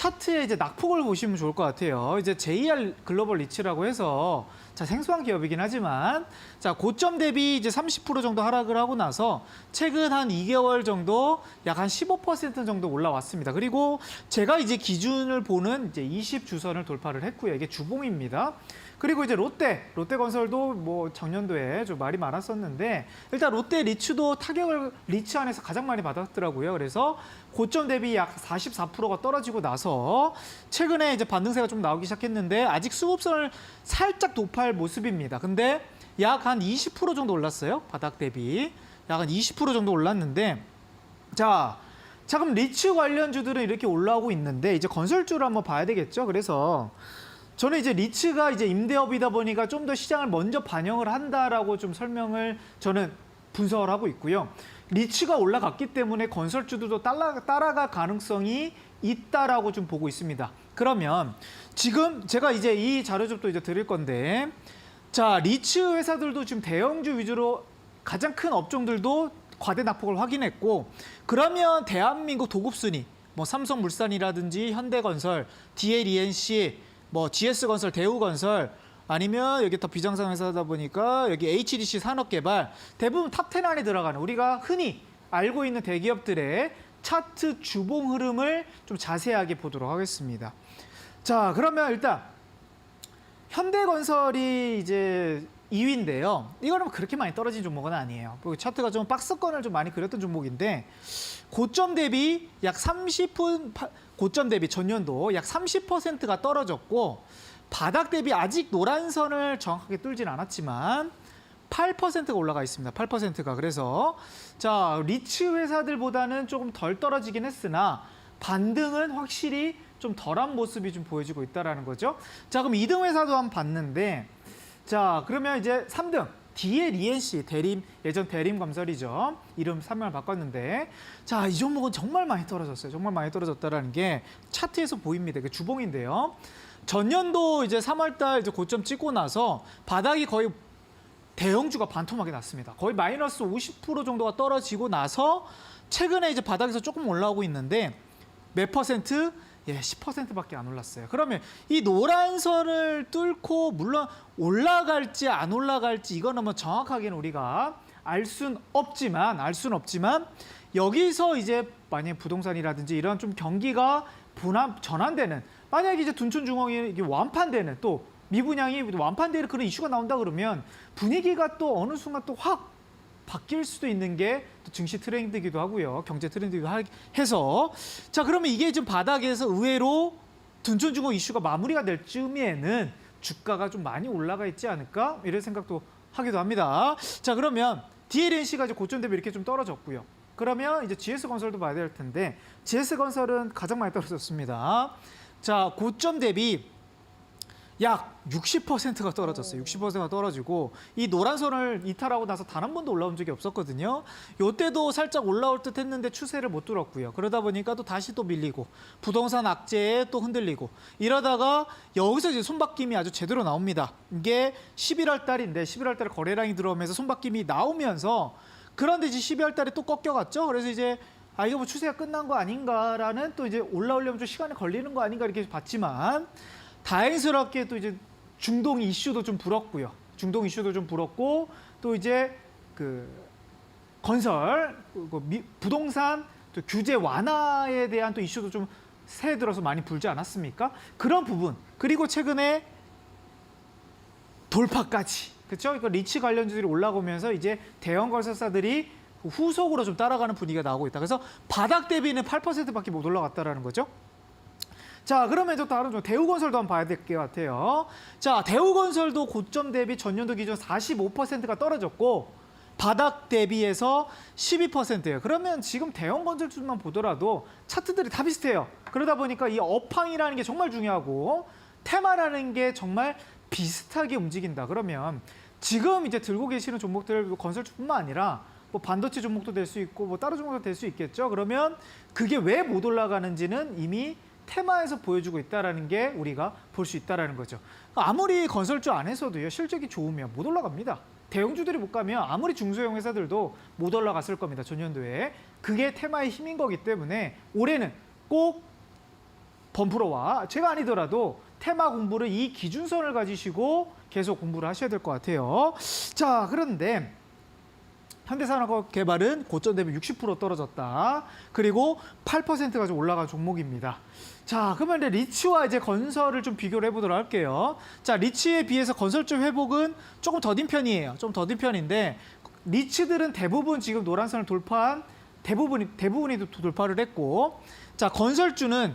차트의 이제 낙폭을 보시면 좋을 것 같아요. 이제 JR 글로벌 리츠라고 해서 자, 생소한 기업이긴 하지만 자, 고점 대비 이제 30% 정도 하락을 하고 나서 최근 한 2개월 정도 약 한 15% 정도 올라왔습니다. 그리고 제가 이제 기준을 보는 이제 20주선을 돌파를 했고요. 이게 주봉입니다. 그리고 이제 롯데건설도 뭐 작년도에 좀 말이 많았었는데 일단 롯데 리츠도 타격을 리츠 안에서 가장 많이 받았더라고요. 그래서 고점 대비 약 44%가 떨어지고 나서 최근에 이제 반등세가 좀 나오기 시작했는데 아직 수급선을 살짝 도파할 모습입니다. 근데 약 한 20% 정도 올랐어요. 바닥 대비 약 한 20% 정도 올랐는데 자, 그럼 리츠 관련주들은 이렇게 올라오고 있는데 이제 건설주를 한번 봐야 되겠죠. 그래서 저는 이제 리츠가 이제 임대업이다 보니까 좀 더 시장을 먼저 반영을 한다라고 좀 설명을 저는 분석을 하고 있고요. 리츠가 올라갔기 때문에 건설주들도 따라갈 가능성이 있다라고 좀 보고 있습니다. 그러면 지금 제가 이제 이 자료집도 이제 드릴 건데 자, 리츠 회사들도 지금 대형주 위주로 가장 큰 업종들도 과대 낙폭을 확인했고 그러면 대한민국 도급순위 뭐 삼성물산이라든지 현대건설, DLENC 뭐 GS건설, 대우건설 아니면 여기 더 비정상 회사다 보니까 여기 HDC 산업개발 대부분 탑10 안에 들어가는 우리가 흔히 알고 있는 대기업들의 차트 주봉 흐름을 좀 자세하게 보도록 하겠습니다. 자, 그러면 일단 현대건설이 이제 2위인데요. 이거는 그렇게 많이 떨어진 종목은 아니에요. 차트가 좀 박스권을 좀 많이 그렸던 종목인데 고점 대비 약 30분 고점 대비 전년도 약 30%가 떨어졌고 바닥 대비 아직 노란 선을 정확하게 뚫진 않았지만 8%가 올라가 있습니다. 8%가 그래서 자, 리츠 회사들보다는 조금 덜 떨어지긴 했으나 반등은 확실히 좀 덜한 모습이 좀 보여지고 있다라는 거죠. 자, 그럼 2등 회사도 한번 봤는데 자, 그러면 이제 3등 DLENC 예전 대림건설이죠. 이름 설명을 바꿨는데 자, 이 종목은 정말 많이 떨어졌어요. 정말 많이 떨어졌다라는 게 차트에서 보입니다. 그 주봉인데요. 전년도 이제 3월달 이제 고점 찍고 나서 바닥이 거의 대형주가 반토막이 났습니다. 거의 마이너스 50% 정도가 떨어지고 나서 최근에 이제 바닥에서 조금 올라오고 있는데 몇 퍼센트? 예, 10%밖에 안 올랐어요. 그러면 이 노란 선을 뚫고 물론 올라갈지 안 올라갈지 이거는 뭐 정확하게는 우리가 알 순 없지만 여기서 이제 만약에 부동산이라든지 이런 좀 경기가 전환되는 만약에 이제 둔촌중앙이 이게 완판되는 또 미분양이 완판되는 그런 이슈가 나온다 그러면 분위기가 또 어느 순간 또 확 바뀔 수도 있는 게 또 증시 트렌드이기도 하고요. 경제 트렌드이기도 해서 자, 그러면 이게 좀 바닥에서 의외로 둔촌중공 이슈가 마무리가 될 즈음에는 주가가 좀 많이 올라가 있지 않을까? 이런 생각도 하기도 합니다. 자, 그러면 DLNC가 이제 고점 대비 이렇게 좀 떨어졌고요. 그러면 이제 GS건설도 봐야 될 텐데 GS건설은 가장 많이 떨어졌습니다. 자, 고점 대비 약 60%가 떨어졌어요. 60%가 떨어지고 이 노란 선을 이탈하고 나서 단 한 번도 올라온 적이 없었거든요. 이때도 살짝 올라올 듯 했는데 추세를 못 뚫었고요. 그러다 보니까 또 다시 또 밀리고 부동산 악재에 또 흔들리고 이러다가 여기서 이제 손바뀜이 아주 제대로 나옵니다. 이게 11월 달인데 11월 달에 거래량이 들어오면서 손바뀜이 나오면서 그런데 이제 12월 달에 또 꺾여갔죠. 그래서 이제 이거 뭐 추세가 끝난 거 아닌가라는 또 이제 올라오려면 좀 시간이 걸리는 거 아닌가 이렇게 봤지만 다행스럽게 또 이제 중동 이슈도 좀 불었고요. 중동 이슈도 좀 불었고 또 이제 그 건설, 부동산 또 규제 완화에 대한 또 이슈도 좀 새해 들어서 많이 불지 않았습니까? 그런 부분 그리고 최근에 돌파까지 그렇죠? 그러니까 리츠 관련주들이 올라오면서 이제 대형 건설사들이 후속으로 좀 따라가는 분위기가 나오고 있다. 그래서 바닥 대비는 8%밖에 못 올라갔다라는 거죠. 자, 그러면 또 다른 좀 대우건설도 한번 봐야 될 것 같아요. 자, 대우건설도 고점 대비 전년도 기준 45%가 떨어졌고 바닥 대비해서 12%예요. 그러면 지금 대형 건설주만 보더라도 차트들이 다 비슷해요. 그러다 보니까 이 업황이라는 게 정말 중요하고 테마라는 게 정말 비슷하게 움직인다. 그러면 지금 이제 들고 계시는 종목들 건설주뿐만 아니라 뭐 반도체 종목도 될 수 있고 뭐 다른 종목도 될 수 있겠죠. 그러면 그게 왜 못 올라가는지는 이미 테마에서 보여주고 있다는 게 우리가 볼 수 있다는 거죠. 아무리 건설주 안에서도요, 실적이 좋으면 못 올라갑니다. 대형주들이 못 가면 아무리 중소형 회사들도 못 올라갔을 겁니다. 전년도에. 그게 테마의 힘인 거기 때문에 올해는 꼭 범프로와 제가 아니더라도 테마 공부를 이 기준선을 가지시고 계속 공부를 하셔야 될 것 같아요. 자, 그런데 현대산업개발은 고점 대비 60% 떨어졌다. 그리고 8%가 좀 올라간 종목입니다. 자, 그러면 이제 리츠와 이제 건설을 좀 비교를 해보도록 할게요. 자, 리츠에 비해서 건설주 회복은 조금 더딘 편이에요. 좀 더딘 편인데 리츠들은 대부분 지금 노란선을 돌파한 대부분이 돌파를 했고, 자, 건설주는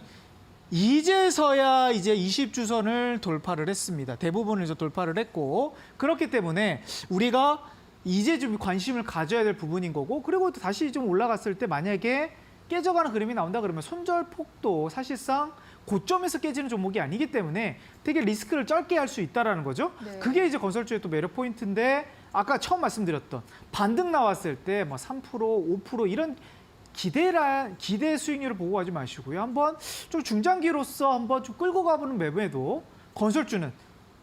이제서야 이제 20주선을 돌파를 했습니다. 대부분을 이제 돌파를 했고, 그렇기 때문에 우리가 이제 좀 관심을 가져야 될 부분인 거고, 그리고 또 다시 좀 올라갔을 때 만약에 깨져가는 그림이 나온다 그러면 손절폭도 사실상 고점에서 깨지는 종목이 아니기 때문에 되게 리스크를 짧게 할 수 있다는 거죠. 네. 그게 이제 건설주의 또 매력 포인트인데, 아까 처음 말씀드렸던 반등 나왔을 때 뭐 3%, 5% 이런 기대 수익률을 보고 가지 마시고요. 한번 좀 중장기로서 한번 좀 끌고 가보는 매매도 건설주는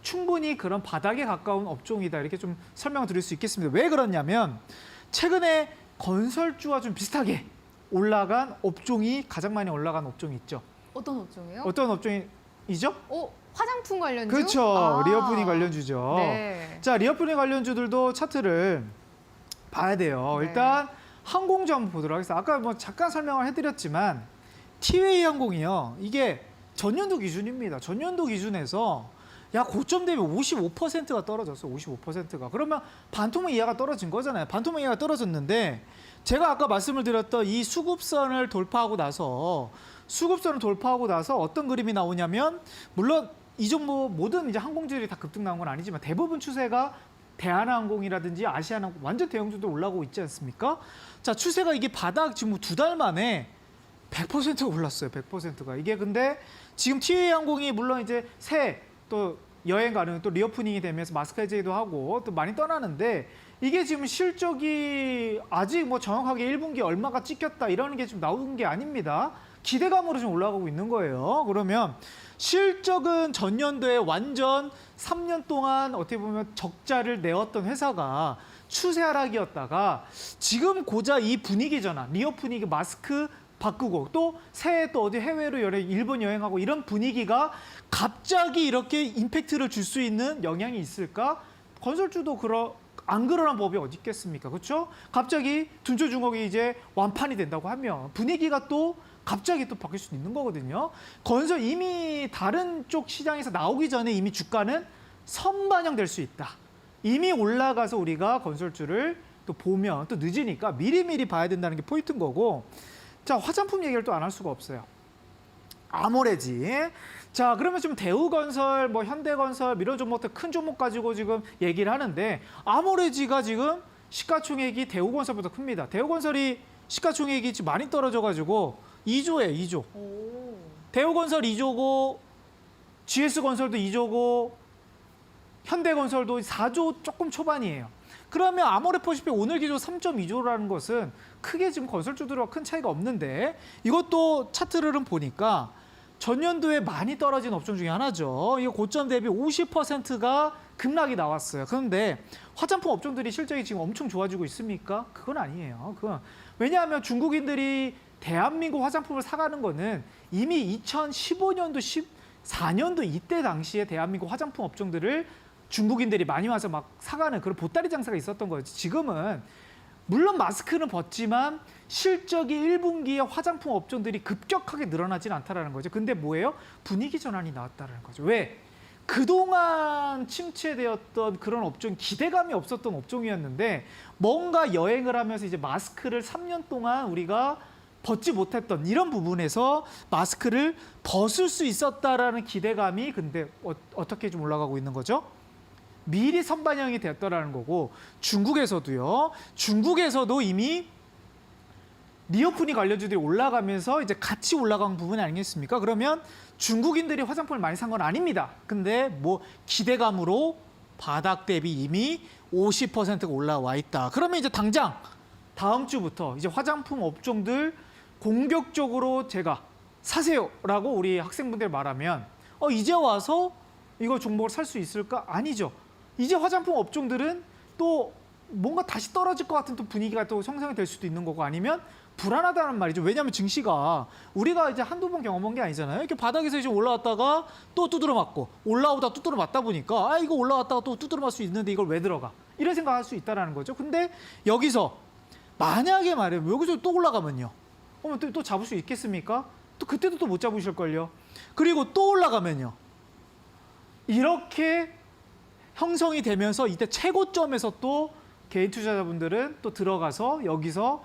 충분히 그런 바닥에 가까운 업종이다, 이렇게 좀 설명을 드릴 수 있겠습니다. 왜 그러냐면 최근에 건설주와 좀 비슷하게 올라간 업종이 가장 많이 올라간 업종이 있죠. 어떤 업종이요? 어떤 업종이죠? 화장품 관련주? 그렇죠. 아. 리어프닝 관련주죠. 네. 자, 리어프닝 관련주들도 차트를 봐야 돼요. 네. 일단 항공주 한번 보도록 하겠습니다. 아까 뭐 잠깐 설명을 해드렸지만 티웨이 항공이요. 이게 전년도 기준입니다. 전년도 기준에서 야, 고점 대비 55%가 떨어졌어. 55%가. 그러면 반토막 이하가 떨어진 거잖아요. 반토막 이하가 떨어졌는데 제가 아까 말씀을 드렸던 이 수급선을 돌파하고 나서 어떤 그림이 나오냐면, 물론 이 종목 모든 이제 항공주들이 다 급등 나온 건 아니지만 대부분 추세가 대한항공이라든지 아시아나항공 완전 대형주도 올라오고 있지 않습니까? 자, 추세가 이게 바닥 지금 2달 만에 100%가 올랐어요. 100%가. 이게 근데 지금 티웨이 항공이 물론 이제 새 또 여행 가는 또 리오프닝이 되면서 마스크 해제도 하고 또 많이 떠나는데, 이게 지금 실적이 아직 뭐 정확하게 1분기 얼마가 찍혔다 이러는 게 지금 나오는 게 아닙니다. 기대감으로 좀 올라가고 있는 거예요. 그러면 실적은 전년도에 완전 3년 동안 어떻게 보면 적자를 내었던 회사가 추세 하락이었다가 지금 고작 이 분위기 전환, 리오프닝 마스크 바꾸고 또 새해 또 어디 해외로 일본 여행하고 이런 분위기가 갑자기 이렇게 임팩트를 줄 수 있는 영향이 있을까? 건설주도 안 그러란 법이 어디 있겠습니까? 그렇죠? 갑자기 둔초중공이 이제 완판이 된다고 하면 분위기가 또 갑자기 또 바뀔 수 있는 거거든요. 건설 이미 다른 쪽 시장에서 나오기 전에 이미 주가는 선반영될 수 있다. 이미 올라가서 우리가 건설주를 또 보면 또 늦으니까 미리미리 봐야 된다는 게 포인트인 거고, 자, 화장품 얘기를 또 안 할 수가 없어요. 아모레지. 자, 그러면 좀 대우건설, 뭐 현대건설 이런 종목들 큰 종목 가지고 지금 얘기를 하는데, 아모레지가 지금 시가총액이 대우건설보다 큽니다. 대우건설이 시가총액이 지금 많이 떨어져가지고 2조예요, 2조. 오. 대우건설 2조고, GS건설도 2조고, 현대건설도 4조 조금 초반이에요. 그러면 아모레퍼시픽 오늘 기조 3.2조라는 것은 크게 지금 건설주들과 큰 차이가 없는데, 이것도 차트를 보니까 전년도에 많이 떨어진 업종 중에 하나죠. 이거 고점 대비 50%가 급락이 나왔어요. 그런데 화장품 업종들이 실적이 지금 엄청 좋아지고 있습니까? 그건 아니에요. 왜냐하면 중국인들이 대한민국 화장품을 사가는 거는 이미 2015년도, 14년도 이때 당시에 대한민국 화장품 업종들을 중국인들이 많이 와서 막 사가는 그런 보따리 장사가 있었던 거지. 지금은 물론 마스크는 벗지만 실적이 1분기에 화장품 업종들이 급격하게 늘어나진 않다라는 거죠. 근데 뭐예요? 분위기 전환이 나왔다는 거죠. 왜? 그동안 침체되었던 그런 업종, 기대감이 없었던 업종이었는데 뭔가 여행을 하면서 이제 마스크를 3년 동안 우리가 벗지 못했던 이런 부분에서 마스크를 벗을 수 있었다라는 기대감이 근데 어떻게 좀 올라가고 있는 거죠? 미리 선반영이 되었다라는 거고, 중국에서도 이미 리오프닝 관련주들이 올라가면서 이제 같이 올라간 부분이 아니겠습니까? 그러면 중국인들이 화장품을 많이 산 건 아닙니다. 근데 뭐 기대감으로 바닥 대비 이미 50%가 올라와 있다. 그러면 이제 당장 다음 주부터 이제 화장품 업종들 공격적으로 제가 사세요라고 우리 학생분들 말하면 이제 와서 이거 종목을 살 수 있을까? 아니죠. 이제 화장품 업종들은 또 뭔가 다시 떨어질 것 같은 또 분위기가 또 형성이 될 수도 있는 거고 아니면 불안하다는 말이죠. 왜냐하면 증시가 우리가 이제 한두 번 경험한 게 아니잖아요. 이렇게 바닥에서 이제 올라왔다가 또 두드러 맞고 올라오다 두드러 맞다 보니까 아 이거 올라왔다가 또 두드러 맞을 수 있는데 이걸 왜 들어가? 이런 생각할 수 있다라는 거죠. 근데 여기서 만약에 말이에요. 여기서 또 올라가면요. 그러면 또 잡을 수 있겠습니까? 또 그때도 또 못 잡으실걸요. 그리고 또 올라가면요. 이렇게 형성이 되면서 이때 최고점에서 또 개인 투자자분들은 또 들어가서 여기서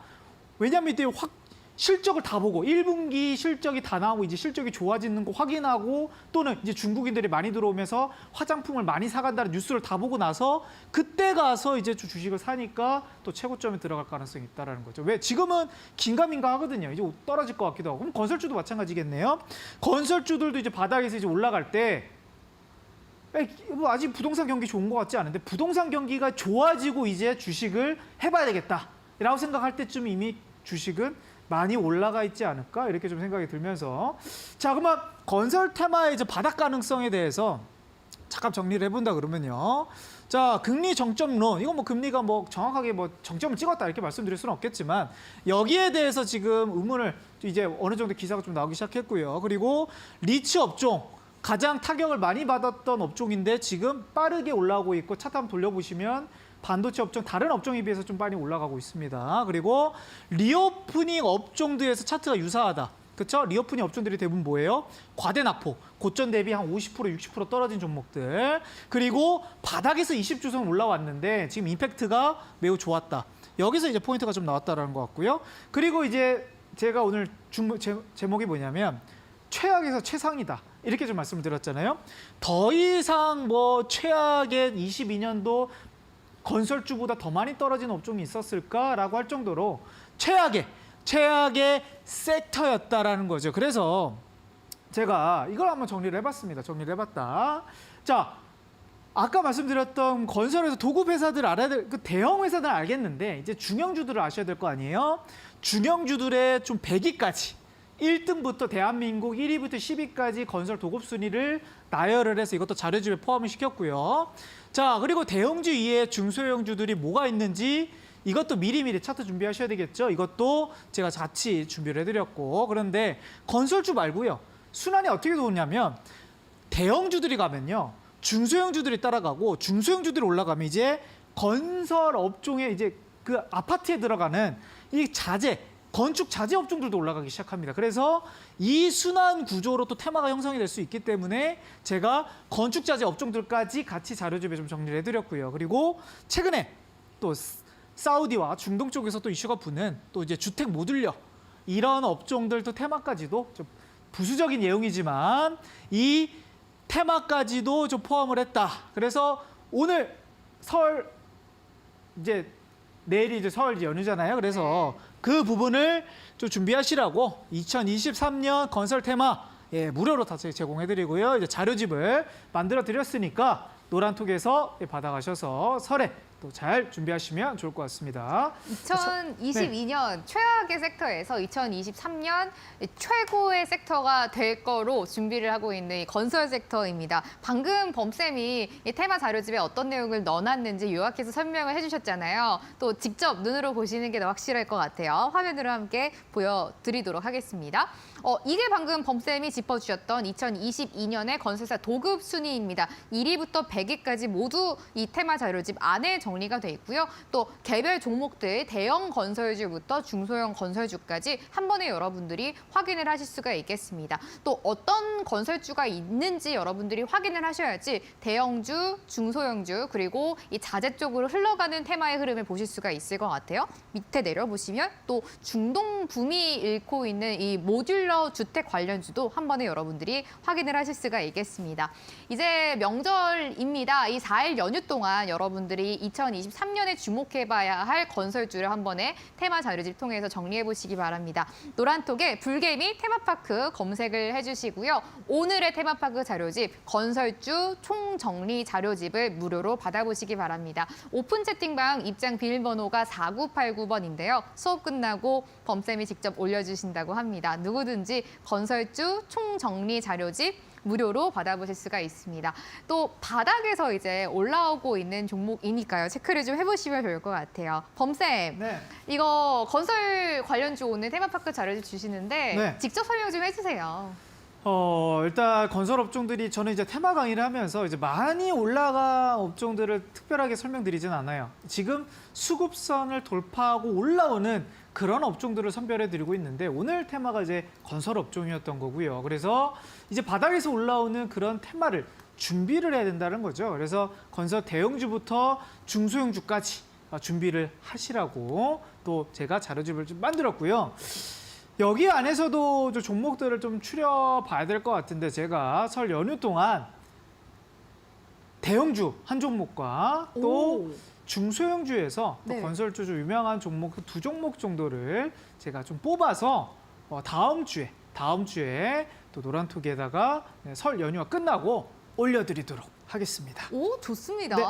왜냐하면 이때 확 실적을 다 보고 1분기 실적이 다 나오고 이제 실적이 좋아지는 거 확인하고 또는 이제 중국인들이 많이 들어오면서 화장품을 많이 사간다는 뉴스를 다 보고 나서 그때 가서 이제 주식을 사니까 또 최고점에 들어갈 가능성이 있다라는 거죠. 왜 지금은 긴가민가 하거든요. 이제 떨어질 것 같기도 하고. 그럼 건설주도 마찬가지겠네요. 건설주들도 이제 바닥에서 이제 올라갈 때 뭐 아직 부동산 경기 좋은 것 같지 않은데 부동산 경기가 좋아지고 이제 주식을 해봐야 되겠다라고 생각할 때쯤 이미 주식은 많이 올라가 있지 않을까 이렇게 좀 생각이 들면서 자 그러면 건설 테마의 이제 바닥 가능성에 대해서 잠깐 정리를 해본다 그러면요. 자 금리 정점론 이거 뭐 금리가 뭐 정확하게 뭐 정점을 찍었다 이렇게 말씀드릴 수는 없겠지만 여기에 대해서 지금 의문을 이제 어느 정도 기사가 좀 나오기 시작했고요. 그리고 리츠 업종 가장 타격을 많이 받았던 업종인데 지금 빠르게 올라오고 있고 차트 한번 돌려보시면 반도체 업종 다른 업종에 비해서 좀 많이 올라가고 있습니다. 그리고 리오프닝 업종들에서 차트가 유사하다. 그렇죠? 리오프닝 업종들이 대부분 뭐예요? 과대납포, 고점 대비 한 50%, 60% 떨어진 종목들. 그리고 바닥에서 20주선 올라왔는데 지금 임팩트가 매우 좋았다. 여기서 이제 포인트가 좀 나왔다는 것 같고요. 그리고 이제 제가 오늘 제목이 뭐냐면 최악에서 최상이다. 이렇게 좀 말씀을 드렸잖아요. 더 이상 뭐 최악의 22년도 건설주보다 더 많이 떨어진 업종이 있었을까라고 할 정도로 최악의 섹터였다라는 거죠. 그래서 제가 이걸 한번 정리를 해봤습니다. 정리를 해봤다. 자, 아까 말씀드렸던 건설에서 도급 회사들 알아야 될, 그 대형 회사들 알겠는데 이제 중형주들을 아셔야 될 거 아니에요. 중형주들의 좀 100위까지 1등부터 대한민국 1위부터 10위까지 건설 도급 순위를 나열을 해서 이것도 자료집에 포함을 시켰고요. 자, 그리고 대형주 이외에 중소형주들이 뭐가 있는지 이것도 미리미리 차트 준비하셔야 되겠죠. 이것도 제가 같이 준비를 해드렸고 그런데 건설주 말고요. 순환이 어떻게 도냐면 대형주들이 가면요. 중소형주들이 따라가고 중소형주들이 올라가면 이제 건설 업종에 이제 그 아파트에 들어가는 이 자재 건축 자재 업종들도 올라가기 시작합니다. 그래서 이 순환 구조로 또 테마가 형성이 될 수 있기 때문에 제가 건축 자재 업종들까지 같이 자료집에 좀 정리를 해드렸고요. 그리고 최근에 또 사우디와 중동 쪽에서 또 이슈가 붙는 또 이제 주택 모듈러 이런 업종들도 테마까지도 좀 부수적인 내용이지만 이 테마까지도 좀 포함을 했다. 그래서 오늘 설 이제 내일이 이제 설 연휴잖아요. 그래서 그 부분을 좀 준비하시라고 2023년 건설 테마 무료로 다 제공해드리고요. 이제 자료집을 만들어 드렸으니까 노란톡에서 받아가셔서 설에 또 잘 준비하시면 좋을 것 같습니다. 2022년 최악의 섹터에서 2023년 최고의 섹터가 될 거로 준비를 하고 있는 이 건설 섹터입니다. 방금 범쌤이 이 테마 자료집에 어떤 내용을 넣어놨는지 요약해서 설명을 해주셨잖아요. 또 직접 눈으로 보시는 게 더 확실할 것 같아요. 화면으로 함께 보여드리도록 하겠습니다. 이게 방금 범쌤이 짚어주셨던 2022년의 건설사 도급 순위입니다. 1위부터 100위까지 모두 이 테마 자료집 안에 정리가 돼 있고요. 또 개별 종목들 대형 건설주부터 중소형 건설주까지 한 번에 여러분들이 확인을 하실 수가 있겠습니다. 또 어떤 건설주가 있는지 여러분들이 확인을 하셔야지 대형주, 중소형주 그리고 이 자재 쪽으로 흘러가는 테마의 흐름을 보실 수가 있을 것 같아요. 밑에 내려보시면 또 중동 붐이 일고 있는 이 모듈러 주택 관련주도 한 번에 여러분들이 확인을 하실 수가 있겠습니다. 이제 명절입니다. 이 4일 연휴 동안 여러분들이 2023년에 주목해봐야 할 건설주를 한 번에 테마 자료집 통해서 정리해보시기 바랍니다. 노란톡에 불개미 테마파크 검색을 해주시고요. 오늘의 테마파크 자료집 건설주 총정리 자료집을 무료로 받아보시기 바랍니다. 오픈 채팅방 입장 비밀번호가 4989번인데요. 수업 끝나고 범쌤이 직접 올려주신다고 합니다. 누구든지 건설주 총정리 자료집 무료로 받아보실 수가 있습니다. 또 바닥에서 이제 올라오고 있는 종목이니까요. 체크를 좀 해보시면 좋을 것 같아요. 범쌤, 네. 이거 건설 관련주 오늘 테마파크 자료를 주시는데 네. 직접 설명 좀 해주세요. 일단 건설 업종들이 저는 이제 테마 강의를 하면서 이제 많이 올라간 업종들을 특별하게 설명드리진 않아요. 지금 수급선을 돌파하고 올라오는 그런 업종들을 선별해 드리고 있는데 오늘 테마가 이제 건설 업종이었던 거고요. 그래서 이제 바닥에서 올라오는 그런 테마를 준비를 해야 된다는 거죠. 그래서 건설 대형주부터 중소형주까지 준비를 하시라고 또 제가 자료집을 좀 만들었고요. 여기 안에서도 좀 종목들을 좀 추려봐야 될 것 같은데 제가 설 연휴 동안 대형주 한 종목과 또 오. 중소형주에서 또 네. 건설주 좀 유명한 종목 두 종목 정도를 제가 좀 뽑아서 다음 주에 또 노란톡에다가 설 연휴가 끝나고 올려드리도록 하겠습니다. 오, 좋습니다. 네.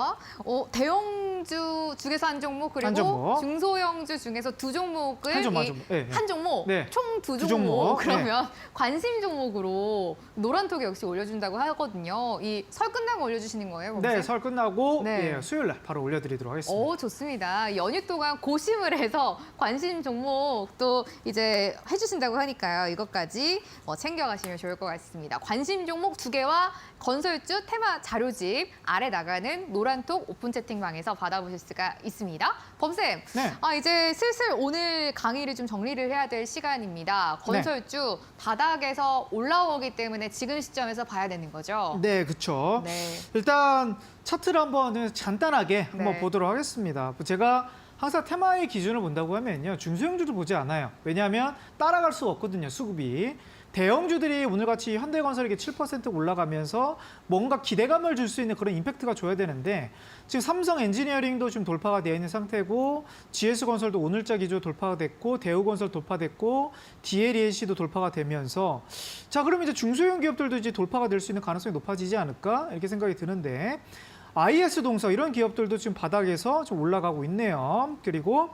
대형주 중에서 한 종목 그리고 한 종목. 중소형주 중에서 두 종목을 한 종목, 한 종목. 네, 네. 한 종목, 네. 총 두 두 종목. 종목. 그러면 관심 종목으로 노란톡에 역시 올려준다고 하거든요. 이 설 끝나고 올려주시는 거예요, 범쌤? 네, 설 끝나고 네. 수요일 날 바로 올려드리도록 하겠습니다. 오, 좋습니다. 연휴 동안 고심을 해서 관심 종목도 이제 해주신다고 하니까요. 이것까지 챙겨가시면 좋을 것 같습니다. 관심 종목 2개와 건설주 테마 자료집 아래 나가는 노란톡 오픈 채팅방에서 받아보실 수가 있습니다. 범쌤, 네. 이제 슬슬 오늘 강의를 좀 정리를 해야 될 시간입니다. 건설주 바닥에서 올라오기 때문에 지금 시점에서 봐야 되는 거죠? 네, 그렇죠. 네. 일단 차트를 한번 간단하게 한번 네. 보도록 하겠습니다. 제가 항상 테마의 기준을 본다고 하면요. 중소형주도 보지 않아요. 왜냐하면 따라갈 수가 없거든요. 수급이. 대형주들이 오늘같이 현대건설이 7% 올라가면서 뭔가 기대감을 줄 수 있는 그런 임팩트가 줘야 되는데 지금 삼성 엔지니어링도 지금 돌파가 되어 있는 상태고 GS건설도 오늘자 기조 돌파가 됐고 대우건설 돌파됐고 DLEC도 돌파가 되면서 자 그러면 이제 중소형 기업들도 이제 돌파가 될 수 있는 가능성이 높아지지 않을까 이렇게 생각이 드는데 IS동서 이런 기업들도 지금 바닥에서 좀 올라가고 있네요. 그리고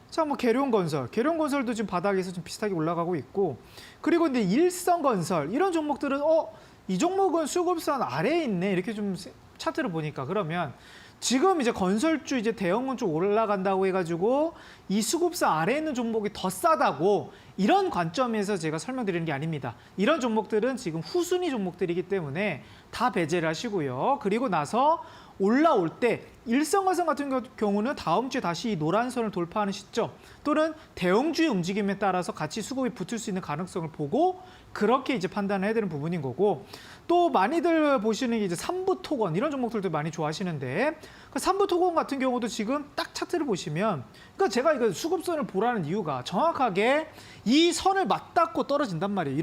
자, 계룡건설도 지금 바닥에서 좀 비슷하게 올라가고 있고, 그리고 이제 일성건설 이런 종목들은 이 종목은 수급선 아래에 있네 이렇게 좀 차트를 보니까 그러면 지금 이제 건설주 이제 대형은 좀 올라간다고 해가지고 이 수급선 아래에 있는 종목이 더 싸다고 이런 관점에서 제가 설명드리는 게 아닙니다. 이런 종목들은 지금 후순위 종목들이기 때문에 다 배제를 하시고요. 그리고 나서 올라올 때 일성화성 같은 경우는 다음 주에 다시 이 노란선을 돌파하는 시점 또는 대형주의 움직임에 따라서 같이 수급이 붙을 수 있는 가능성을 보고 그렇게 이제 판단을 해야 되는 부분인 거고 또 많이들 보시는 게 이제 삼부토건 이런 종목들도 많이 좋아하시는데 그 삼부토건 같은 경우도 지금 딱 차트를 보시면 그러니까 제가 이거 수급선을 보라는 이유가 정확하게 이 선을 맞닿고 떨어진단 말이에요.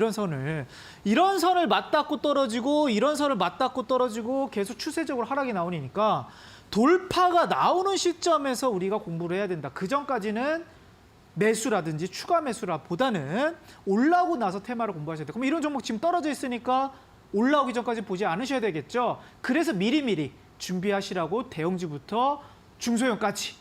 이런 선을 맞닿고 떨어지고 이런 선을 맞닿고 떨어지고 계속 추세적으로 하락이 나오니까 돌파가 나오는 시점에서 우리가 공부를 해야 된다. 그 전까지는 매수라든지 추가 매수라보다는 올라오고 나서 테마를 공부하셔야 돼요. 그럼 이런 종목 지금 떨어져 있으니까 올라오기 전까지 보지 않으셔야 되겠죠. 그래서 미리미리 준비하시라고 대형주부터 중소형까지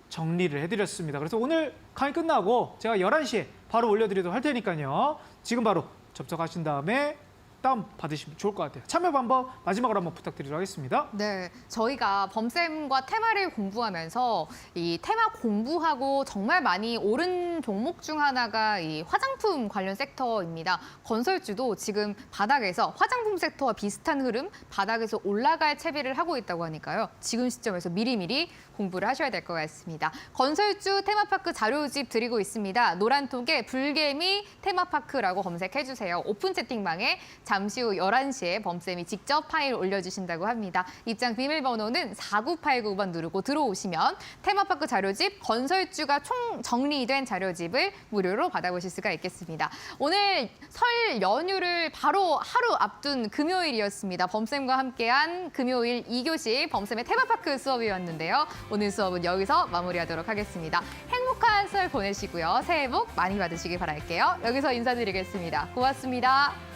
정리를 해드렸습니다. 그래서 오늘 강의 끝나고 제가 11시에 바로 올려드리도록 할 테니까요. 지금 바로 접속하신 다음에 다운 받으시면 좋을 것 같아요. 참여 방법 마지막으로 한번 부탁드리도록 하겠습니다. 네, 저희가 범쌤과 테마를 공부하면서 이 테마 공부하고 정말 많이 오른 종목 중 하나가 이 화장품 관련 섹터입니다. 건설주도 지금 바닥에서 화장품 섹터와 비슷한 흐름, 바닥에서 올라갈 채비를 하고 있다고 하니까요. 지금 시점에서 미리미리 공부를 하셔야 될 것 같습니다. 건설주 테마파크 자료집 드리고 있습니다. 노란톡에 불개미 테마파크라고 검색해주세요. 오픈 채팅방에 잠시 후 11시에 범쌤이 직접 파일 올려주신다고 합니다. 입장 비밀번호는 4989번 누르고 들어오시면 테마파크 자료집 건설주가 총 정리된 자료집을 무료로 받아보실 수가 있겠습니다. 오늘 설 연휴를 바로 하루 앞둔 금요일이었습니다. 범쌤과 함께한 금요일 2교시 범쌤의 테마파크 수업이었는데요. 오늘 수업은 여기서 마무리하도록 하겠습니다. 행복한 설 보내시고요. 새해 복 많이 받으시길 바랄게요. 여기서 인사드리겠습니다. 고맙습니다.